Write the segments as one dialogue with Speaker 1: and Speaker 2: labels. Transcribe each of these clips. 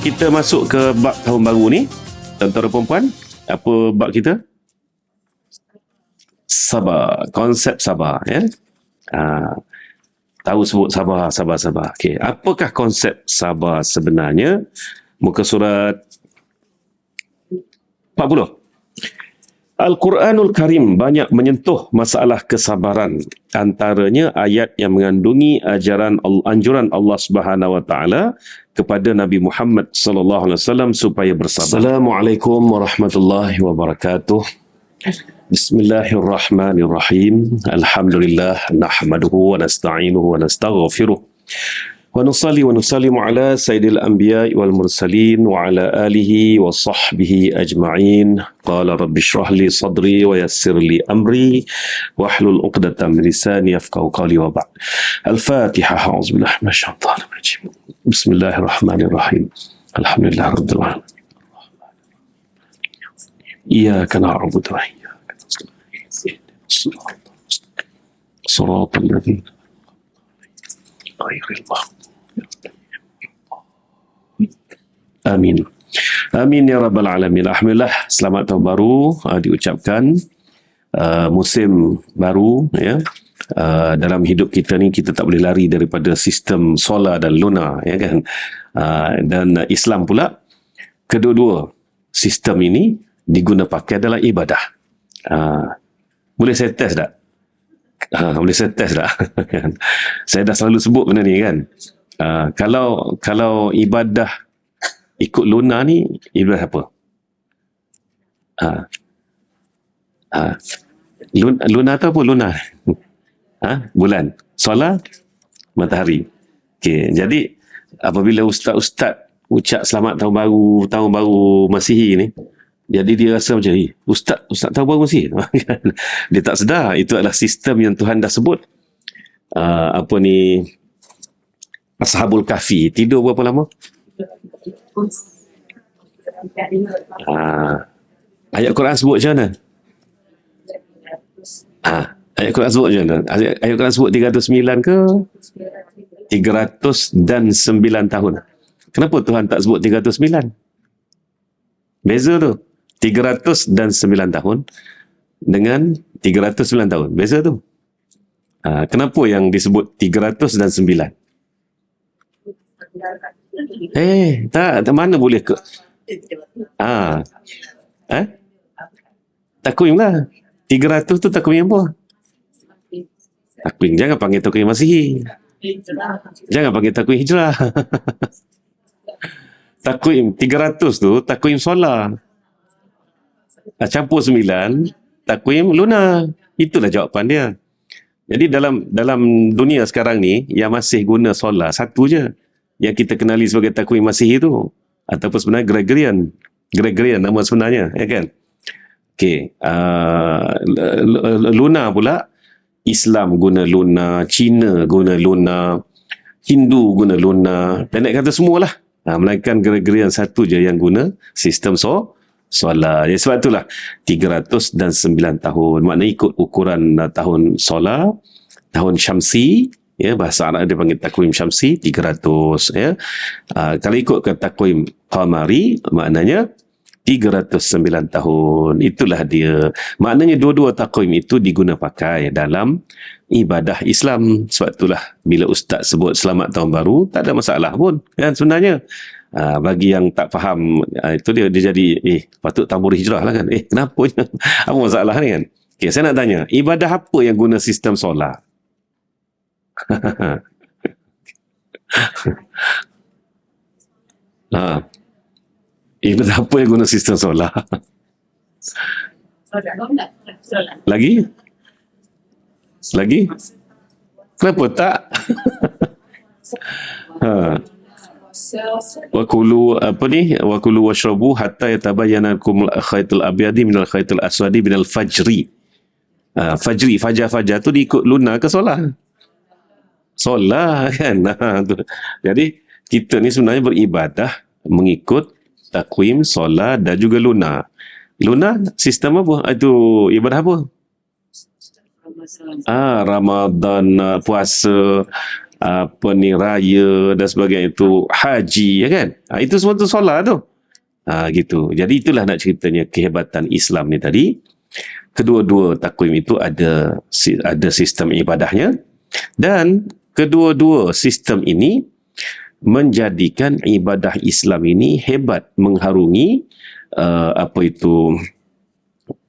Speaker 1: Kita masuk ke bab tahun baru ni, tuan-tuan dan puan-puan. Apa bab kita? Sabar, konsep sabar, ya. Tahu sebut sabar. Okey, apakah konsep sabar sebenarnya? Muka surat 40. Al-Quranul Karim banyak menyentuh masalah kesabaran. Antaranya ayat yang mengandungi anjuran Allah Subhanahu Wa Taala kepada Nabi Muhammad sallallahu alaihi wasallam supaya bersabar. Assalamualaikum warahmatullahi wabarakatuh. Bismillahirrahmanirrahim. Alhamdulillah nahmaduhu wa nasta'inuhu wa nastaghfiruh. Wa nusalli wa nusallimu ala sayyidil anbiya'i wal mursalin wa ala alihi wa sahbihi ajma'in. Qala rabbi shrah li sadri wa yassir li amri wahlul 'uqdatam min lisani yafqahu qawli wa ba'd. Al-Fatihah. A'udzubillahi minasyaitonir rajim. Bismillahirrahmanirrahim. Alhamdulillah rabbil alamin. Iyyaka na'budu wa iyyaka nasta'in. Shiratal ladzina ghairil maghdubi. Amin. Amin ya rabbal alamin. Alhamdulillah, selamat tahun baru diucapkan. Musim baru, ya. Dalam hidup kita ni kita tak boleh lari daripada sistem solar dan lunar, ya kan. Dan Islam pula, kedua-dua sistem ini diguna pakai dalam ibadah. Boleh saya test tak? Boleh saya test tak? Saya dah selalu sebut benda ni kan. Kalau ibadah ikut lunar ni, ibadah apa? Lunar tu apa lunar? Bulan. Solar, matahari. Okey, jadi apabila ustaz-ustaz ucap selamat tahun baru Masihi ni, jadi dia rasa macam, ustaz tahun baru Masihi. Dia tak sedar itu adalah sistem yang Tuhan dah sebut. Ashabul Kahfi tidur berapa lama? Ayat Quran sebut macam mana? Ayat Quran sebut macam mana? Ayat Quran sebut 309 ke? 309 tahun. Kenapa Tuhan tak sebut 309? Beza tu. 309 tahun dengan 309 tahun. Beza tu. Kenapa yang disebut 309? Tak mana boleh ke? Takwim lah. 300 tu takwim apa? Takwim, jangan panggil takwim Masihi. Jangan panggil takwim Hijrah. Takwim 300 tu takwim solar. Campur 9 takwim lunar. Itulah jawapan dia. Jadi dalam dunia sekarang ni yang masih guna solar satu je yang kita kenali sebagai takwim Masihi tu, ataupun sebenarnya Gregorian nama sebenarnya, ya kan. Okey, lunar pula Islam guna lunar, Cina guna lunar, Hindu guna lunar, pendek kata semualah. Melainkan Gregorian satu je yang guna sistem solar. Jadi sebab itulah 309 tahun. Maknanya ikut ukuran tahun solar, tahun syamsi, ya, bahasa Arab dia panggil takwim syamsi 300, ya. Kalau ikut ke takwim qamari, maknanya 309 tahun. Itulah dia. Maknanya dua-dua takwim itu diguna pakai dalam ibadah Islam. Sebab itulah bila ustaz sebut selamat tahun baru, tak ada masalah pun kan sebenarnya. Bagi yang tak faham, itu dia jadi patut tabur hijrah lah kan. Kenapa apa masalah ni kan. Okay, saya nak tanya, ibadah apa yang guna sistem solar? Ibadah apa yang guna sistem solar? Lagi? Kenapa tak? Wakulu washrabu hatta yatabayyana lakum al-khaytul abyadi minal khaytul aswadi minal fajri. Fajar tu diikut lunar ke solar? Solar kan. Jadi kita ni sebenarnya beribadah mengikut takwim solar dan juga lunar. Lunar sistem apa? Itu ibadah apa? Ramadan, puasa, apa ni, raya dan sebagainya, itu haji, ya kan? Itu semua tu solat tu. Gitu. Jadi itulah nak ceritanya kehebatan Islam ni tadi. Kedua-dua takwim itu ada sistem ibadahnya, dan kedua-dua sistem ini menjadikan ibadah Islam ini hebat, mengharungi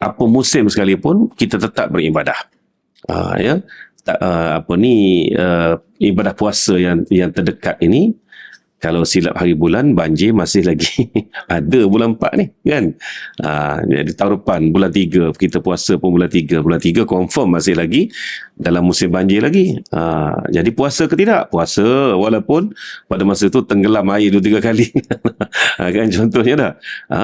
Speaker 1: apa musim sekalipun kita tetap beribadah. Ya, ibadah puasa yang terdekat ini, kalau silap hari bulan, banjir masih lagi ada bulan 4 ni kan. Jadi tahun depan bulan 3 kita puasa pun bulan 3 confirm masih lagi dalam musim banjir lagi. Jadi puasa ke tidak? Puasa, walaupun pada masa itu tenggelam air 2-3 kali. Kan contohnya dah.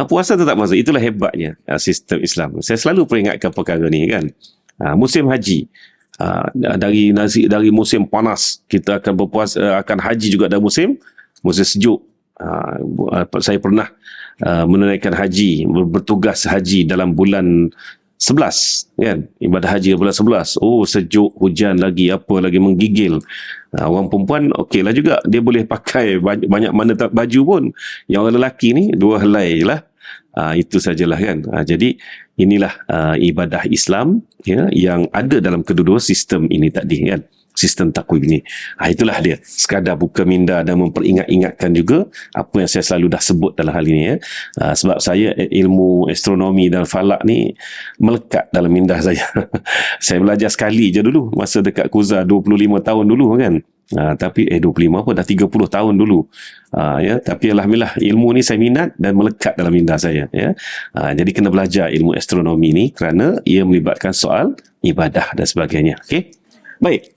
Speaker 1: Puasa tetap puasa. Itulah hebatnya sistem Islam. Saya selalu peringatkan perkara ni kan. Musim haji, dari musim panas kita akan berpuasa, akan haji juga dalam musim sejuk. Saya pernah menunaikan haji, bertugas haji dalam bulan 11 kan, ibadah haji bulan 11. Sejuk, hujan lagi, apa lagi, menggigil. Orang perempuan okeylah juga, dia boleh pakai banyak mana baju pun. Yang orang lelaki ni 2 helai je lah. Itu sajalah kan. Jadi inilah ibadah Islam, ya, yang ada dalam kedua-dua sistem ini tadi kan, sistem takwim ni. Itulah dia, sekadar buka minda dan memperingat-ingatkan juga apa yang saya selalu dah sebut dalam hal ini, ya. Sebab saya ilmu astronomi dan falak ni melekat dalam minda saya. Saya belajar sekali je dulu masa dekat Kuza 25 tahun dulu kan. Tapi 25 apa, dah 30 tahun dulu. Ya, tapi alhamdulillah ilmu ni saya minat dan melekat dalam minda saya, ya. Jadi kena belajar ilmu astronomi ni kerana ia melibatkan soal ibadah dan sebagainya. Okey. Baik.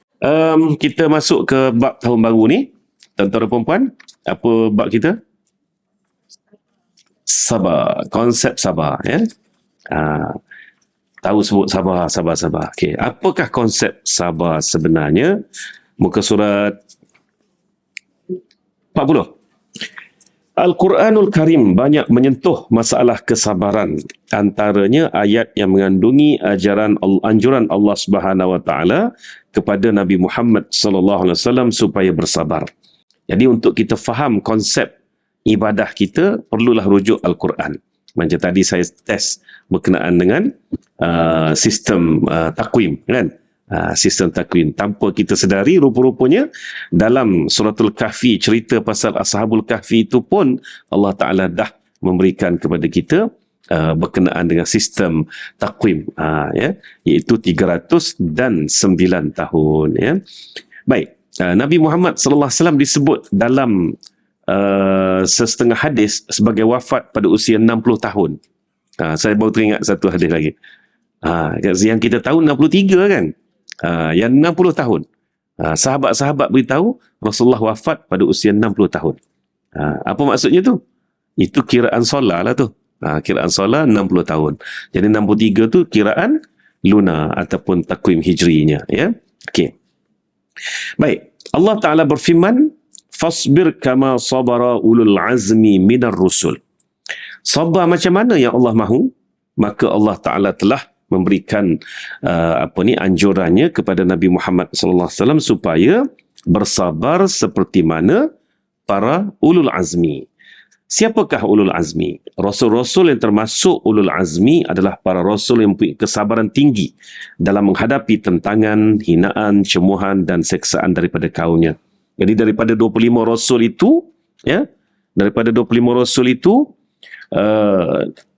Speaker 1: Kita masuk ke bab tahun baru ni, tuan-tuan dan puan-puan. Apa bab kita? Sabar. Konsep sabar, ya. Tahu sebut sabar. Okey, apakah konsep sabar sebenarnya? Muka surat 40. Al-Quranul Karim banyak menyentuh masalah kesabaran. Antaranya ayat yang mengandungi anjuran Allah Subhanahu Wa Taala kepada Nabi Muhammad sallallahu alaihi wasallam supaya bersabar. Jadi untuk kita faham konsep ibadah kita, perlulah rujuk Al-Quran. Macam tadi saya test berkenaan dengan sistem takwim kan. Sistem takwim, tanpa kita sedari, rupa-rupanya dalam suratul Kahfi, cerita pasal Ashabul Kahfi itu pun Allah Ta'ala dah memberikan kepada kita berkenaan dengan sistem takwim, ya, iaitu 309 tahun, ya. Baik, Nabi Muhammad sallallahu alaihi wasallam disebut dalam setengah hadis sebagai wafat pada usia 60 tahun. Saya baru teringat satu hadis lagi. Yang kita tahu 63 kan. Yang 60 tahun. Sahabat-sahabat beritahu Rasulullah wafat pada usia 60 tahun. Apa maksudnya tu? Itu kiraan solar lah tu. Kiraan solar 60 tahun. Jadi 63 tu kiraan lunar ataupun takwim hijrinya, ya. Okey. Baik, Allah Ta'ala berfirman, fasbir kama sabara ulul azmi minar rusul. Sabar macam mana yang Allah mahu, maka Allah Ta'ala telah memberikan anjurannya kepada Nabi Muhammad sallallahu alaihi wasallam supaya bersabar seperti mana para ulul azmi. Siapakah ulul azmi? Rasul-rasul yang termasuk ulul azmi adalah para rasul yang mempunyai kesabaran tinggi dalam menghadapi tentangan, hinaan, cemuhan dan seksaan daripada kaumnya. Jadi daripada 25 rasul itu, ya, daripada 25 rasul itu,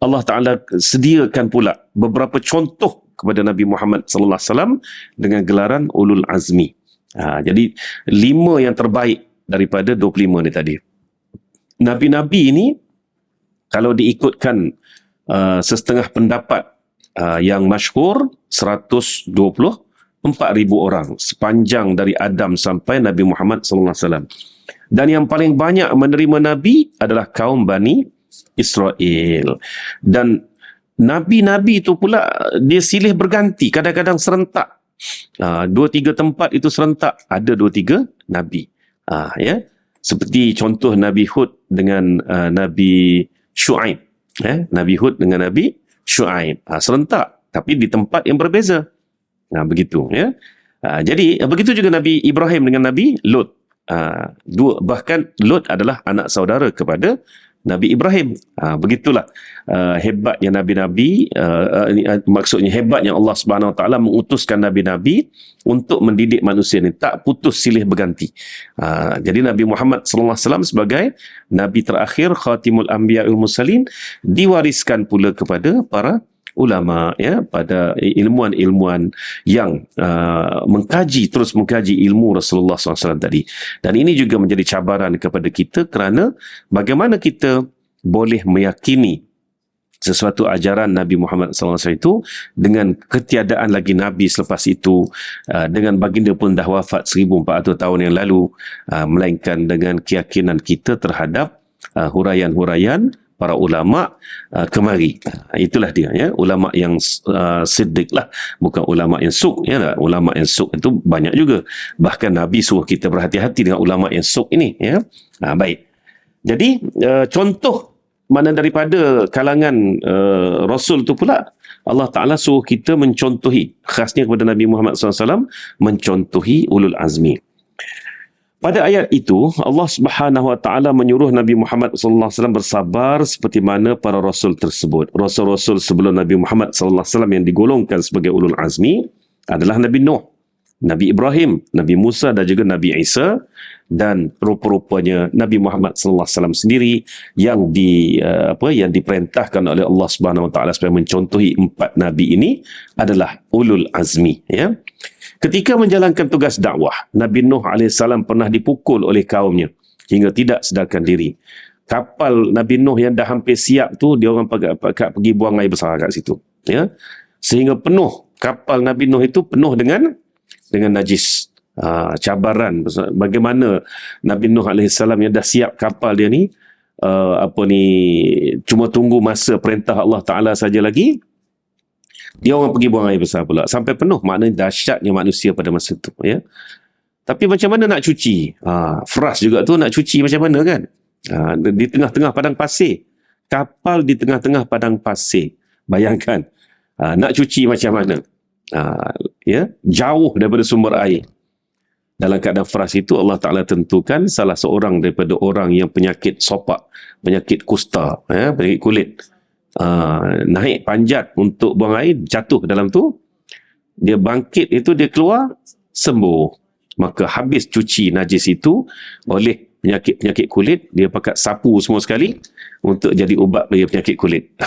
Speaker 1: Allah Ta'ala sediakan pula beberapa contoh kepada Nabi Muhammad sallallahu alaihi wasallam dengan gelaran ulul azmi. Jadi 5 yang terbaik daripada 25 ni tadi. Nabi-nabi ini kalau diikutkan setengah pendapat yang masyhur, 124,000 orang sepanjang dari Adam sampai Nabi Muhammad sallallahu alaihi wasallam. Dan yang paling banyak menerima Nabi adalah kaum Bani Israel. Dan Nabi-Nabi itu pula dia silih berganti, kadang-kadang serentak. 2-3 tempat itu serentak, ada 2-3 Nabi. Ya, seperti contoh Nabi Hud dengan Nabi Shu'aib. Nabi Hud dengan Nabi Shu'aib. Serentak, tapi di tempat yang berbeza. Begitu, ya. Jadi begitu juga Nabi Ibrahim dengan Nabi Lut. Bahkan Lut adalah anak saudara kepada Nabi Ibrahim. Begitulah hebatnya nabi-nabi, maksudnya hebatnya Allah Subhanahu Wa Taala mengutuskan nabi-nabi untuk mendidik manusia ni, tak putus silih berganti. Jadi Nabi Muhammad sallallahu alaihi wasallam sebagai nabi terakhir, khatimul anbiya wal mursalin, diwariskan pula kepada para ulama, ya, pada ilmuwan-ilmuwan yang terus mengkaji ilmu Rasulullah SAW tadi. Dan ini juga menjadi cabaran kepada kita, kerana bagaimana kita boleh meyakini sesuatu ajaran Nabi Muhammad SAW itu dengan ketiadaan lagi Nabi selepas itu, dengan baginda pun dah wafat 1400 tahun yang lalu, melainkan dengan keyakinan kita terhadap huraian-huraian para ulama kemari. Itulah dia, ya, ulama yang siddiq lah, bukan ulama yang suk, ya. Ulama yang suk itu banyak juga, bahkan Nabi suruh kita berhati-hati dengan ulama yang suk ini, ya. Baik, jadi contoh mana daripada kalangan Rasul tu pula, Allah Ta'ala suruh kita mencontohi, khasnya kepada Nabi Muhammad SAW, mencontohi ulul azmi. Pada ayat itu, Allah Subhanahu Wa Taala menyuruh Nabi Muhammad sallallahu alaihi wasallam bersabar seperti mana para rasul tersebut. Rasul-rasul sebelum Nabi Muhammad sallallahu alaihi wasallam yang digolongkan sebagai ulul azmi adalah Nabi Nuh, Nabi Ibrahim, Nabi Musa dan juga Nabi Isa, dan rupa-rupanya Nabi Muhammad sallallahu alaihi wasallam sendiri yang yang diperintahkan oleh Allah Subhanahu Wa Taala supaya mencontohi 4 nabi ini adalah ulul azmi, ya. Ketika menjalankan tugas dakwah, Nabi Nuh AS pernah dipukul oleh kaumnya hingga tidak sedarkan diri. Kapal Nabi Nuh yang dah hampir siap tu, dia orang pergi buang air besar kat situ, ya. Sehingga penuh, kapal Nabi Nuh itu penuh dengan najis. Cabaran bagaimana Nabi Nuh AS yang dah siap kapal dia ni, cuma tunggu masa perintah Allah Ta'ala saja lagi, dia orang pergi buang air besar pula sampai penuh. Maknanya dahsyatnya manusia pada masa itu, ya. Tapi macam mana nak cuci? Fras juga tu, nak cuci macam mana, kan? Di tengah-tengah padang pasir, kapal di tengah-tengah padang pasir, bayangkan. Nak cuci macam mana? Ya, jauh daripada sumber air. Dalam keadaan fras itu, Allah Ta'ala tentukan salah seorang daripada orang yang penyakit sopak, penyakit kusta, ya, penyakit kulit, naik panjat untuk buang air, jatuh dalam tu, dia bangkit itu, dia keluar, sembuh. Maka habis cuci najis itu oleh penyakit kulit, dia pakai sapu semua sekali untuk jadi ubat bagi penyakit kulit.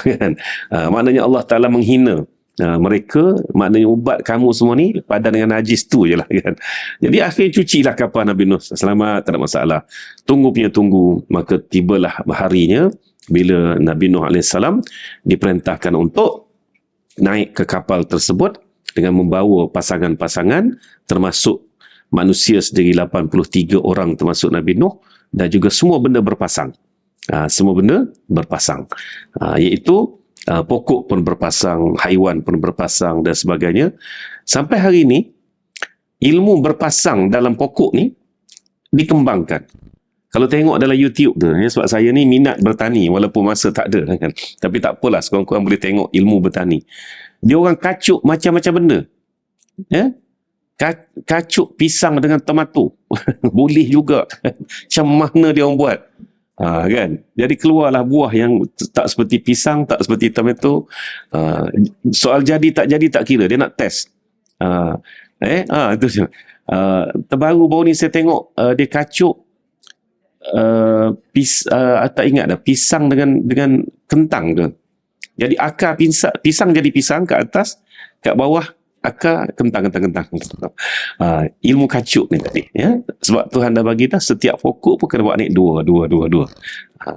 Speaker 1: Maknanya Allah Ta'ala menghina mereka, maknanya ubat kamu semua ni padan dengan najis tu je lah, kan. Jadi akhirnya cucilah kapal Nabi Nuh, selamat, tak ada masalah. Tunggu, maka tibalah harinya bila Nabi Nuh AS diperintahkan untuk naik ke kapal tersebut dengan membawa pasangan-pasangan, termasuk manusia sendiri 83 orang termasuk Nabi Nuh, dan juga semua benda berpasang. Semua benda berpasang, iaitu pokok pun berpasang, haiwan pun berpasang dan sebagainya. Sampai hari ini ilmu berpasang dalam pokok ni dikembangkan. Kalau tengok dalam YouTube tu, ya, sebab saya ni minat bertani walaupun masa tak ada, kan. Tapi tak apalah, sekurang-kurang boleh tengok ilmu bertani. Dia orang kacuk macam-macam benda, ya. Kacuk pisang dengan tomato boleh juga. Macam mana dia orang buat, kan. Jadi keluarlah buah yang tak seperti pisang, tak seperti tomato. Soal jadi tak kira, dia nak test. Itu je. Terbaru baru ni saya tengok dia kacuk tak ingat dah, pisang dengan kentang tu. Jadi akar pisang jadi pisang kat atas, kat bawah akar kentang. Ilmu kacuk ni tadi, ya. Sebab Tuhan dah bagi dah, setiap pokok pun kena buat naik dua.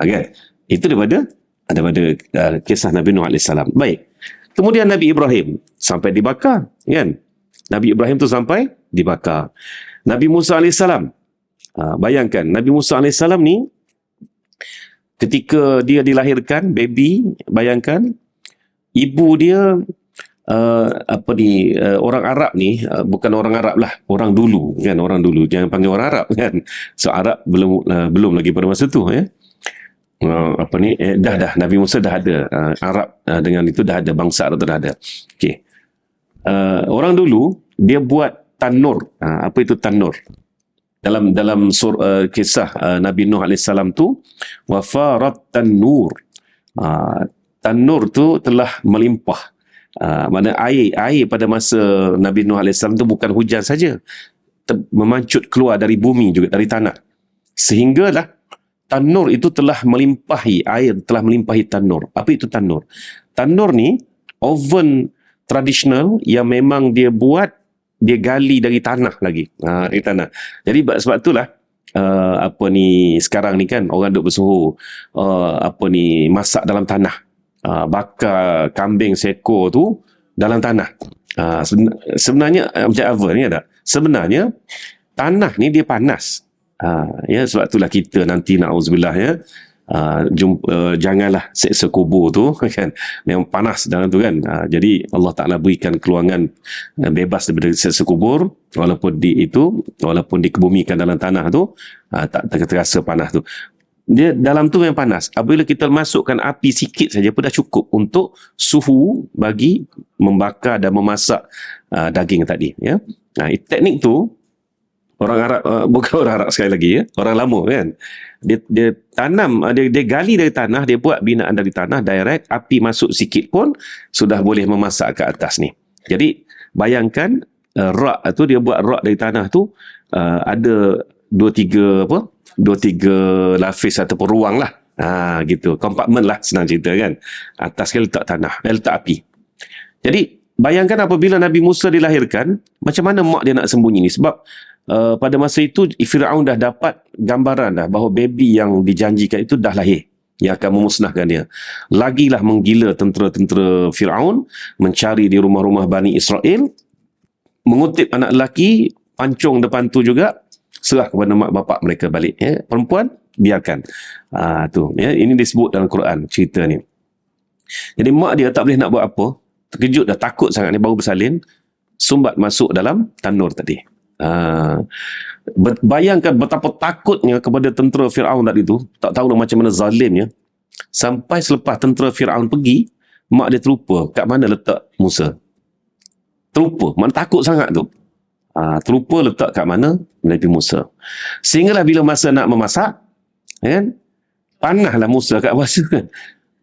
Speaker 1: Kan? Itu daripada kisah Nabi Nuh AS. Baik. Kemudian Nabi Ibrahim sampai dibakar, kan? Nabi Ibrahim tu sampai dibakar. Nabi Musa AS, bayangkan Nabi Musa AS ni ketika dia dilahirkan, baby, bayangkan ibu dia orang Arab ni, bukan orang Arab lah, orang dulu, kan, orang dulu, jangan panggil orang Arab, kan. So Arab belum lagi pada masa tu, ya. Dah Nabi Musa dah ada, Arab dengan itu dah ada, bangsa Arab dah ada. Okey. Orang dulu dia buat tanur. Apa itu tanur? Dalam kisah Nabi Nuh AS tu, wa farat tanur. Tanur tu telah melimpah. Mana air pada masa Nabi Nuh AS tu bukan hujan saja, memancut keluar dari bumi juga, dari tanah. Sehinggalah tanur itu telah melimpahi, air telah melimpahi tanur. Apa itu tanur? Tanur ni oven tradisional yang memang dia gali dari tanah lagi. Dari tanah. Jadi sebab itulah sekarang ni kan orang duk bersuhu masak dalam tanah. Bakar kambing seekor tu dalam tanah. Sebenarnya macam oven ni ada. Sebenarnya tanah ni dia panas. Ya, sebab itulah kita nanti na'udzubillah ya, janganlah seksa kubur tu kan, memang panas dalam tu kan. Jadi Allah Ta'ala berikan keluangan bebas daripada seksa kubur, walaupun dikebumikan dalam tanah tu, tak terasa panas tu. Dia dalam tu memang panas. Apabila kita masukkan api sikit saja pun dah cukup untuk suhu bagi membakar dan memasak daging tadi ya. Teknik tu orang Arab, bukan orang Arab sekali lagi ya, orang lama kan, dia tanam, dia gali dari tanah, dia buat binaan dari tanah direct, api masuk sikit pun sudah boleh memasak ke atas ni. Jadi bayangkan rak tu, dia buat rak dari tanah tu, ada 2-3 lapis ataupun ruang lah, gitu, kompartmen lah, senang cerita kan. Atas kan letak tanah, letak api. Jadi bayangkan apabila Nabi Musa dilahirkan, macam mana mak dia nak sembunyi ni? Sebab pada masa itu Firaun dah dapat gambaran dah bahawa baby yang dijanjikan itu dah lahir, yang akan memusnahkan dia. Lagilah menggila tentera-tentera Firaun mencari di rumah-rumah Bani Israel, mengutip anak lelaki, pancung depan tu juga, serah kepada mak bapak mereka balik ya. Perempuan biarkan. Tu ya, ini disebut dalam Quran cerita ni. Jadi mak dia tak boleh nak buat apa, terkejut dah, takut sangat ni, baru bersalin, sumbat masuk dalam tanur tadi. Bayangkan betapa takutnya kepada tentera Firaun tadi tu, tak tahu dah macam mana zalimnya. Sampai selepas tentera Firaun pergi, mak dia terlupa kat mana letak Musa. Terlupa, mana takut sangat tu. Terlupa letak kat mana Nabi Musa. Sehinggalah bila masa nak memasak kan, panaslah Musa kat bawah kan.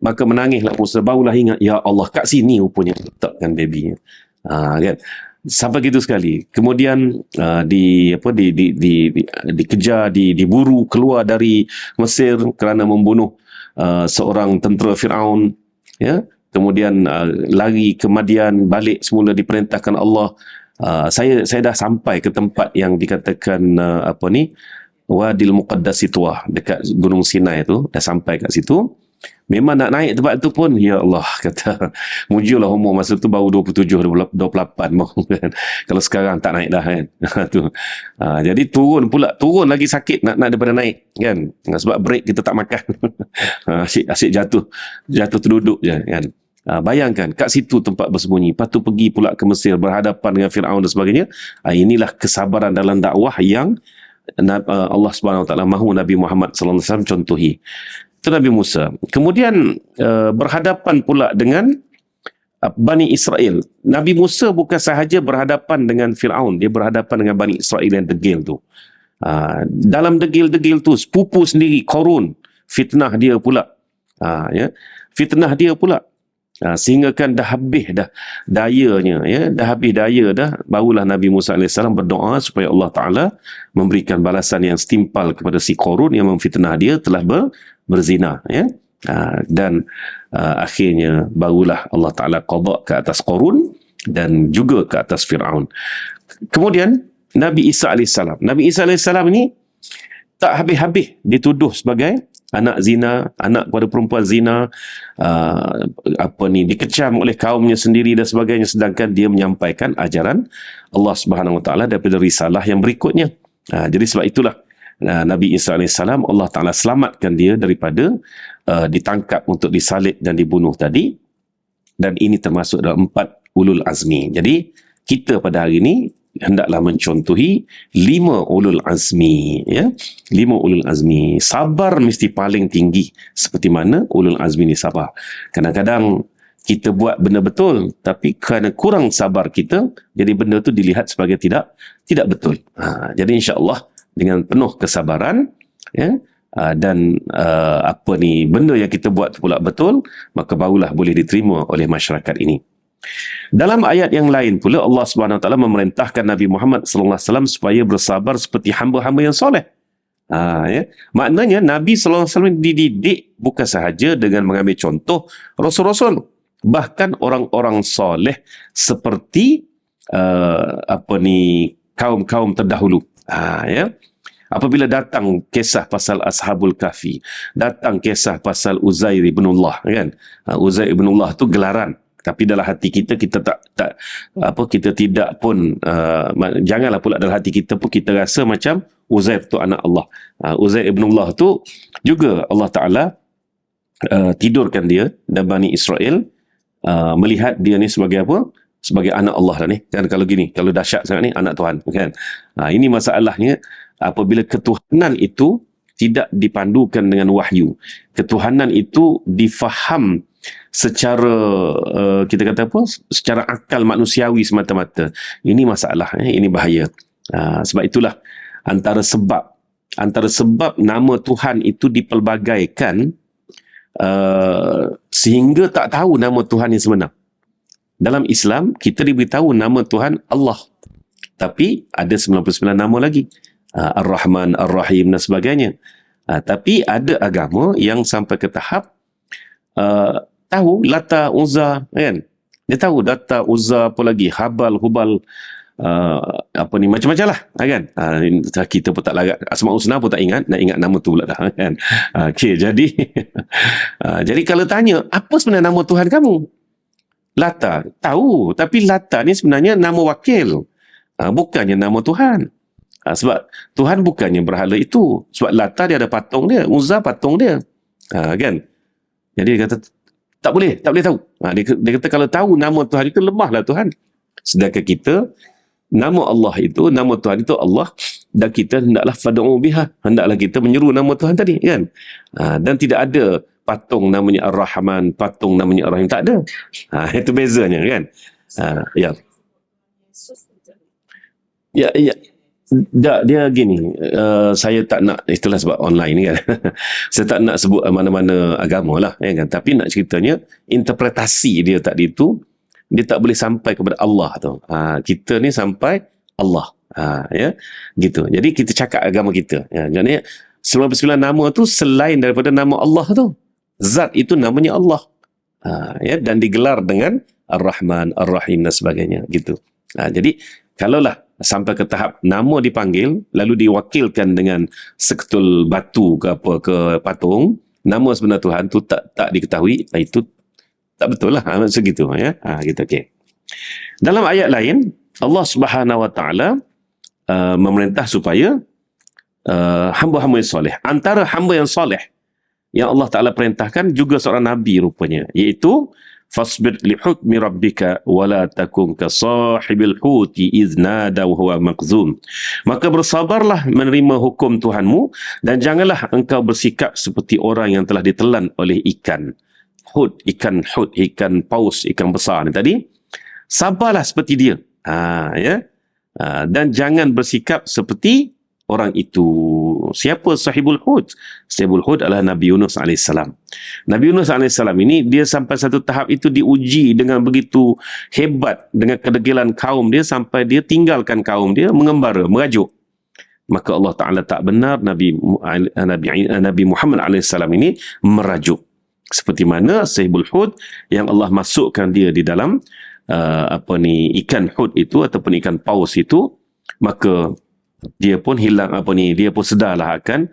Speaker 1: Maka menangislah Musa, barulah ingat, ya Allah, kat sini rupanya letakkan baby. Kan. Sampai gitu sekali. Kemudian dikejar, diburu keluar dari Mesir kerana membunuh seorang tentera Firaun ya. Kemudian lari ke Madian, balik semula diperintahkan Allah. Saya dah sampai ke tempat yang dikatakan Wadil Muqaddas Tuah, dekat Gunung Sinai tu, dah sampai kat situ. Memang nak naik tempat tu pun, ya Allah, kata, mujulah umur masa tu baru 27, 28 kan. Kalau sekarang tak naik dah kan. Jadi turun lagi sakit nak daripada naik kan. Sebab break kita tak makan. Asyik jatuh terduduk je kan. Bayangkan kat situ tempat bersembunyi. Lepas tu pergi pula ke Mesir, berhadapan dengan Firaun dan sebagainya. Inilah kesabaran dalam dakwah yang Allah Subhanahu Wa Taala mahu Nabi Muhammad sallallahu alaihi wasallam contohi. Itu Nabi Musa. Kemudian berhadapan pula dengan Bani Israel. Nabi Musa bukan sahaja berhadapan dengan Firaun, dia berhadapan dengan Bani Israel yang degil tu. Dalam degil-degil tu, sepupu sendiri Qarun, fitnah dia pula. Fitnah dia pula. Sehingga kan dah habis dah dayanya ya, dah habis daya dah, barulah Nabi Musa AS berdoa supaya Allah Ta'ala memberikan balasan yang setimpal kepada si Qarun yang memfitnah dia telah berzina ya. Dan akhirnya barulah Allah Ta'ala qada ke atas Qarun dan juga ke atas Firaun. Kemudian Nabi Isa AS. Nabi Isa AS ni tak habis-habis dituduh sebagai anak zina, anak kepada perempuan zina, dikecam oleh kaumnya sendiri dan sebagainya, sedangkan dia menyampaikan ajaran Allah Subhanahu Wa Taala daripada risalah yang berikutnya. Jadi sebab itulah Nabi Isa AS, Allah Ta'ala selamatkan dia daripada ditangkap untuk disalib dan dibunuh tadi. Dan ini termasuk dalam 4 ulul azmi. Jadi kita pada hari ini hendaklah mencontohi 5 ulul azmi ya. 5 ulul azmi. Sabar mesti paling tinggi seperti mana ulul azmi ni sabar. Kadang-kadang kita buat benda betul, tapi kerana kurang sabar kita, jadi benda tu dilihat sebagai tidak betul. Jadi insya-Allah dengan penuh kesabaran, ya, dan benda yang kita buat pula betul, maka barulah boleh diterima oleh masyarakat ini. Dalam ayat yang lain pula Allah Subhanahu Wa Taala memerintahkan Nabi Muhammad sallallahu alaihi wasallam supaya bersabar seperti hamba-hamba yang soleh. Ya. Maknanya Nabi sallallahu alaihi wasallam dididik bukan sahaja dengan mengambil contoh rasul-rasul, bahkan orang-orang soleh seperti kaum-kaum terdahulu. Ya. Apabila datang kisah pasal Ashabul Kahfi, datang kisah pasal Uzair ibn Allah, kan? Uzair ibn Allah tu gelaran, tapi dalam hati kita kita tidak pun janganlah pula dalam hati kita pun kita rasa macam Uzair tu anak Allah. Uzair ibn Allah tu juga Allah Taala tidurkan dia dan Bani Israel melihat dia ni sebagai apa? Sebagai anak Allah lah ni. Kan kalau gini, kalau dahsyat sangat ni anak Tuhan, kan? Ini masalahnya apabila ketuhanan itu tidak dipandukan dengan wahyu. Ketuhanan itu difaham secara kita kata apa? Secara akal manusiawi semata-mata. Ini masalah, ini bahaya. Sebab itulah antara sebab nama Tuhan itu dipelbagaikan sehingga tak tahu nama Tuhan yang sebenar. Dalam Islam kita diberitahu nama Tuhan Allah, tapi ada 99 nama lagi, Ar-Rahman, Ar-Rahim dan sebagainya. Tapi ada agama yang sampai ke tahap tahu Lata, Uzza, kan? Dia tahu Lata, Uzza, apa lagi, Habal, Hubal, macam-macam lah, kan? Kita pun tak larat, Asmaul Husna pun tak ingat, nak ingat nama tu pula dah, kan? Okey, jadi jadi kalau tanya apa sebenarnya nama Tuhan kamu, Lata, tahu, tapi Lata ni sebenarnya nama wakil, bukannya nama Tuhan. Sebab Tuhan bukannya berhala itu. Sebab Lata dia ada patung dia, Uzza patung dia, kan? Jadi dia kata tak boleh tahu. Dia kata kalau tahu nama Tuhan itu, lemahlah Tuhan. Sedangkan kita, nama Allah itu, nama Tuhan itu Allah, dan kita hendaklah fad'u biha, hendaklah kita menyeru nama Tuhan tadi, kan? Dan tidak ada patung namanya Ar-Rahman, patung namanya Ar-Rahim, tak ada. Itu bezanya, kan? Ya. Dia gini, saya tak nak, itulah sebab online ni, kan. Saya tak nak sebut mana-mana agama lah, kan. Tapi nak ceritanya interpretasi dia tadi tu, dia tak boleh sampai kepada Allah tu. Kita ni sampai Allah, ya, gitu. Jadi kita cakap agama kita, ya. Jadi 99 nama tu selain daripada nama Allah tu, zat itu namanya Allah, ya, dan digelar dengan Ar-Rahman, Ar-Rahim dan sebagainya, gitu. Jadi kalaulah sampai ke tahap nama dipanggil lalu diwakilkan dengan seketul batu ke apa ke patung, nama sebenar Tuhan tu tak diketahui, itu tak betul lah, segitu, ya. Gitu, okey. Dalam ayat lain Allah Subhanahu Wa Taala memerintah supaya hamba-hamba yang soleh, antara hamba yang soleh yang Allah Ta'ala perintahkan juga seorang Nabi rupanya, iaitu fasbir li hukmi rabbika wala takun ka sahibil huti idh nada wa huwa maqzum. Maka bersabarlah menerima hukum Tuhanmu dan janganlah engkau bersikap seperti orang yang telah ditelan oleh ikan hut, ikan paus, ikan besar ni tadi. Sabarlah seperti dia, ya. Dan jangan bersikap seperti orang itu. Siapa sahibul hud? Sahibul hud adalah Nabi Yunus AS. Nabi Yunus AS ini, dia sampai satu tahap itu diuji dengan begitu hebat dengan kedegilan kaum dia, sampai dia tinggalkan kaum dia, mengembara, merajuk. Maka Allah Ta'ala tak benar Nabi Muhammad AS ini merajuk. Seperti mana sahibul hud yang Allah masukkan dia di dalam ikan hud itu ataupun ikan paus itu, maka dia pun hilang dia pun sedarlah akan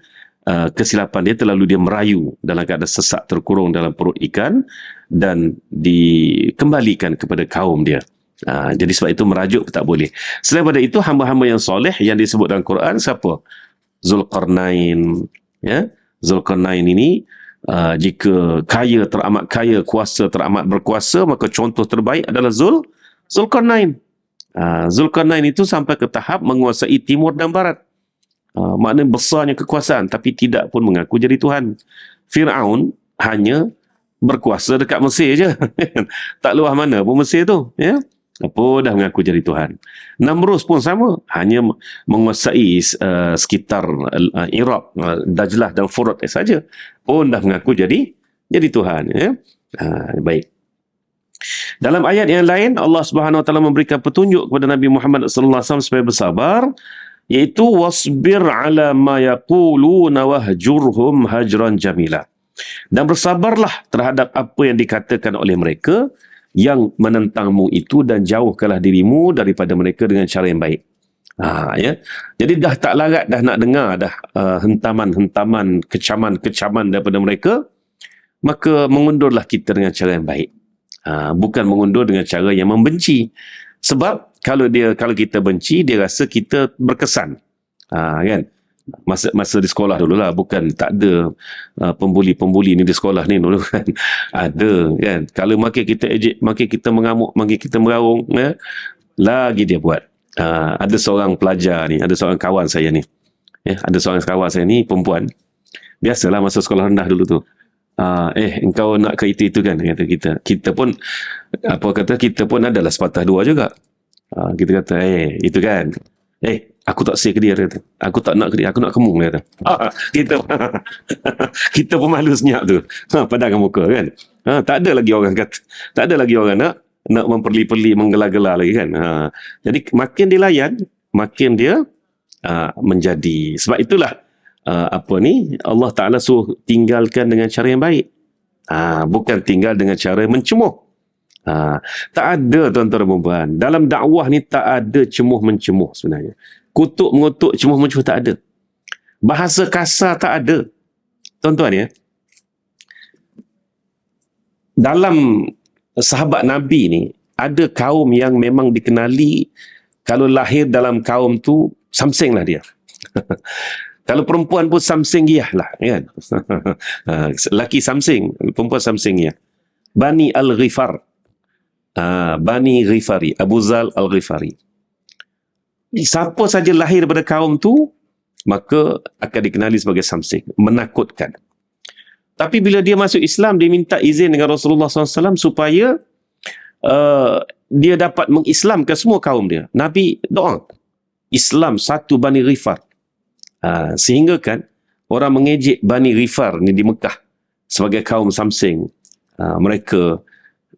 Speaker 1: kesilapan dia, terlalu dia merayu dalam keadaan sesak terkurung dalam perut ikan dan dikembalikan kepada kaum dia. Jadi sebab itu merajuk tak boleh. Selain daripada itu, hamba-hamba yang soleh yang disebut dalam Quran siapa? Zulkarnain, ya. Zulkarnain ini jika kaya, teramat kaya, kuasa, teramat berkuasa, maka contoh terbaik adalah Zulkarnain. Zulkarnain itu sampai ke tahap menguasai timur dan barat. Maknanya besarnya kekuasaan, tapi tidak pun mengaku jadi Tuhan. Fir'aun hanya berkuasa dekat Mesir je. Tak luar mana pun Mesir tu. Ya? Apa dah mengaku jadi Tuhan. Namrus pun sama. Hanya menguasai sekitar Iraq, Dajlah dan Furat saja. Pun dah mengaku jadi Tuhan. Ya? Baik. Dalam ayat yang lain, Allah Subhanahu Wa Taala memberikan petunjuk kepada Nabi Muhammad sallallahu alaihi wasallam supaya bersabar, iaitu wasbir ala ma yaquluna wahjurhum hajran jamila. Dan bersabarlah terhadap apa yang dikatakan oleh mereka yang menentangmu itu, dan jauhkanlah dirimu daripada mereka dengan cara yang baik. Ya. Jadi dah tak larat dah nak dengar dah hentaman-hentaman, kecaman-kecaman daripada mereka, maka mengundurlah kita dengan cara yang baik. Bukan mengundur dengan cara yang membenci. Sebab kalau kita benci, dia rasa kita berkesan. Kan? Masa di sekolah dulu lah, bukan tak ada pembuli ni di sekolah ni dulu kan. Ada kan. Kalau makin kita ejek, makin kita mengamuk, makin kita meraung, lagi dia buat. Ada seorang pelajar ni, ada seorang kawan saya ni. Ada seorang kawan saya ni perempuan. Biasalah masa sekolah rendah dulu tu. Engkau nak ke itu kan, kata kita pun kita pun adalah sepatah dua juga. Kita kata itu kan, aku tak say ke dia, kata. Aku tak nak ke dia, aku nak kamu, kata. Kita pun malu senyap tu. Padahkan muka kan. Tak ada lagi orang kata, tak ada lagi orang nak memperli-perli, menggelar-gelar lagi kan. Jadi makin dilayan, makin dia menjadi. Sebab itulah Allah Ta'ala suruh tinggalkan dengan cara yang baik. Bukan tinggal dengan cara mencemuh. Tak ada, tuan-tuan dan puan. Dalam dakwah ni tak ada cemuh-mencemuh sebenarnya. Kutuk-mengutuk, cemuh-mencemuh tak ada. Bahasa kasar tak ada. Tuan-tuan ya. Dalam sahabat Nabi ni, ada kaum yang memang dikenali, kalau lahir dalam kaum tu, samsing lah dia. Kalau perempuan pun samsingiyah lah, kan? Laki samsing, perempuan samsingiyah. Bani Al-Ghifar. Bani Ghifari. Abu Zal Al-Ghifari. Siapa saja lahir daripada kaum tu, maka akan dikenali sebagai samsing. Menakutkan. Tapi bila dia masuk Islam, dia minta izin dengan Rasulullah SAW supaya dia dapat mengislamkan semua kaum dia. Nabi doa. Islam satu Bani Ghifar. Sehingga kan orang mengejek Bani Ghifar ni di Mekah sebagai kaum samsing. Mereka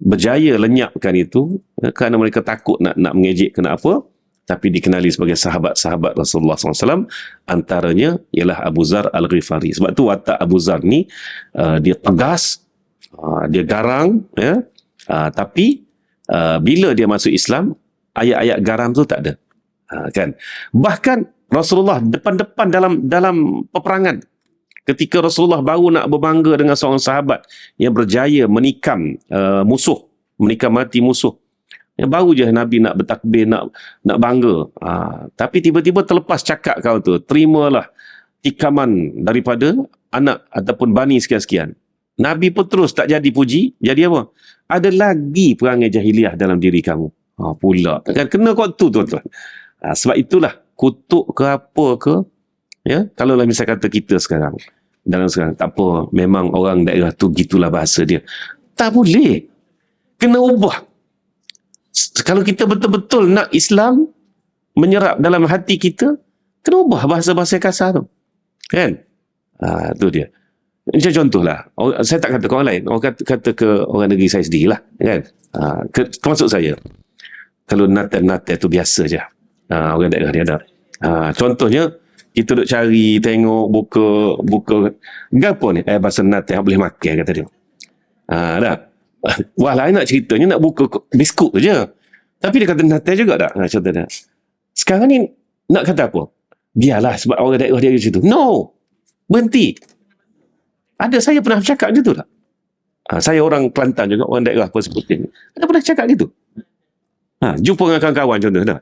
Speaker 1: berjaya lenyapkan itu kerana mereka takut nak mengejek kena apa, tapi dikenali sebagai sahabat-sahabat Rasulullah SAW. Antaranya ialah Abu Zar Al-Ghifari. Sebab tu watak Abu Zar ni dia tegas, dia garang, ya. Tapi bila dia masuk Islam, ayat-ayat garam tu tak ada. Kan? Bahkan Rasulullah depan-depan dalam peperangan, ketika Rasulullah baru nak berbangga dengan seorang sahabat yang berjaya menikam musuh, menikam mati musuh, yang baru je Nabi nak bertakbir, nak bangga, tapi tiba-tiba terlepas cakap kau tu, terimalah tikaman daripada anak ataupun bani sekian-sekian. Nabi pun terus tak jadi puji, jadi apa? Ada lagi perangai jahiliah dalam diri kamu. Pula kan kena kot tu, tuan-tuan. Sebab itulah kutuk ke apa ke, ya, kalau lah misal kata kita sekarang, tak apa, memang orang daerah tu gitulah bahasa dia. Tak boleh. Kena ubah. Kalau kita betul-betul nak Islam menyerap dalam hati kita, kena ubah bahasa-bahasa kasar tu. Kan? Tu dia. Macam contohlah, saya tak kata ke orang lain, orang kata ke orang negeri saya sendirilah, kan? Termasuk saya. Kalau natal tu biasa je. Orang daerah dia ada. Contohnya, kita duk cari, tengok, buka apa ni? Bahasa natal yang boleh makan, kata dia. Dah. Wah, lain nak ceritanya nak buka biskut je. Tapi dia kata natal juga tak? Contohnya. Sekarang ni, nak kata apa? Biarlah sebab orang daerah dia macam tu. No! Berhenti. Ada, saya pernah cakap gitu tak? Saya orang Kelantan juga, orang daerah apa seperti ni. Ada pernah cakap gitu? Jumpa dengan kawan-kawan contoh dah.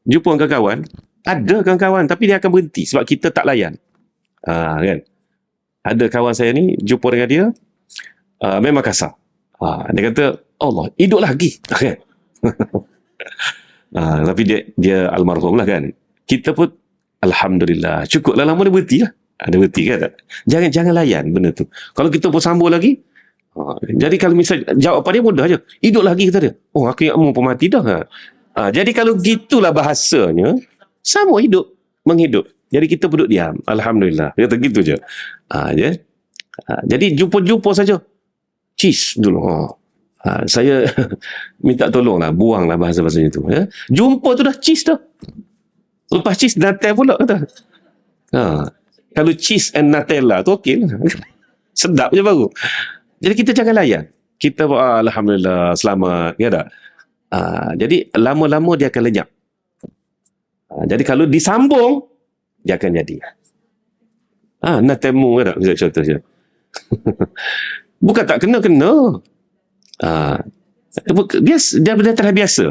Speaker 1: Jumpa dengan kawan-kawan, ada kawan-kawan tapi dia akan berhenti sebab kita tak layan. Kan? Ada kawan saya ni, jumpa dengan dia, memang kasar. Dia kata, Allah, hidup lagi. Kan? Tapi dia almarhum lah kan. Kita pun, Alhamdulillah, cukuplah lama dia berhenti lah. Ada berhenti kan? Jangan layan benda tu. Kalau kita pun sambung lagi, Jadi kalau misal jawapan dia mudah je. Hidup lagi kata dia. Oh, aku ingat mu pun mati dah. Jadi kalau gitulah bahasanya, sama hidup, menghidup. Jadi kita duduk diam. Alhamdulillah. Kata gitu je. Ya. Jadi jumpa-jumpa saja. Cheese dulu. Saya minta tolonglah, buanglah bahasa-bahasanya tu. Ya. Jumpa tu dah cheese dah. Lepas cheese, Nutella pula kata. Kalau cheese and Nutella tu okey lah. Sedap je baru. Jadi kita jangan layan. Kita alhamdulillah, selamat. Ya tak? Jadi lama-lama dia akan lenyap. Jadi kalau disambung, dia akan jadi. Natemu kan tak? Contohnya. Bukan tak kena-kena. Dia benda dah biasa.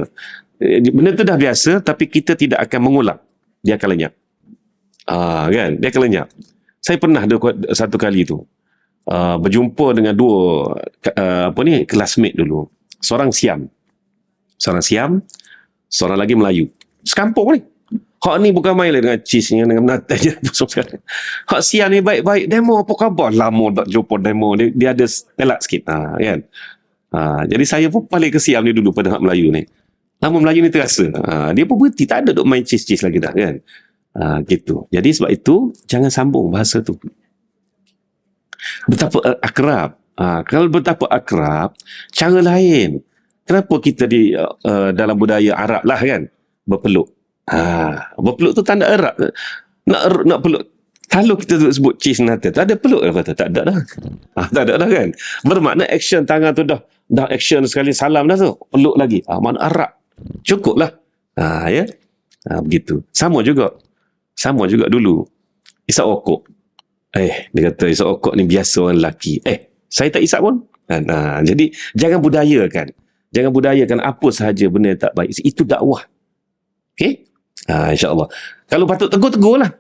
Speaker 1: Benda tu dah biasa, tapi kita tidak akan mengulang. Dia akan lenyap. Kan? Dia akan lenyap. Saya pernah satu kali tu berjumpa dengan dua classmate dulu. Seorang Siam, seorang lagi Melayu. Sekampung ni. Hak ni bukan main lah dengan cheese dengan nata je. Hak Siam ni baik-baik. Demo apa khabar? Lama tak jumpa demo. Dia ada telak sikit. Kan? Jadi saya pun balik ke Siam ni dulu pada hak Melayu ni. Lama Melayu ni terasa. Dia pun berhenti. Tak ada duk main cheese-cheese lagi dah. Kan? Gitu. Jadi sebab itu, jangan sambung bahasa tu. Betapa akrab. Kalau betapa akrab, cara lain. Kenapa kita dalam budaya Arab lah kan, berpeluk. Berpeluk tu tanda erat. Nak peluk. Kalau kita sebut cheese nata, tak ada peluk kata, tak ada dah. Tak ada dah kan. Bermakna action tangan tu dah action sekali, salam dah tu. Peluk lagi. Makna Arab. Cukup lah. Ya. Begitu. Sama juga dulu. Isap okok. Dia kata isap okok ni biasa orang lelaki. Saya tak isap pun. Jadi jangan budayakan apa sahaja benda yang tak baik. Itu dakwah. Okey? InsyaAllah. Kalau patut tegur lah.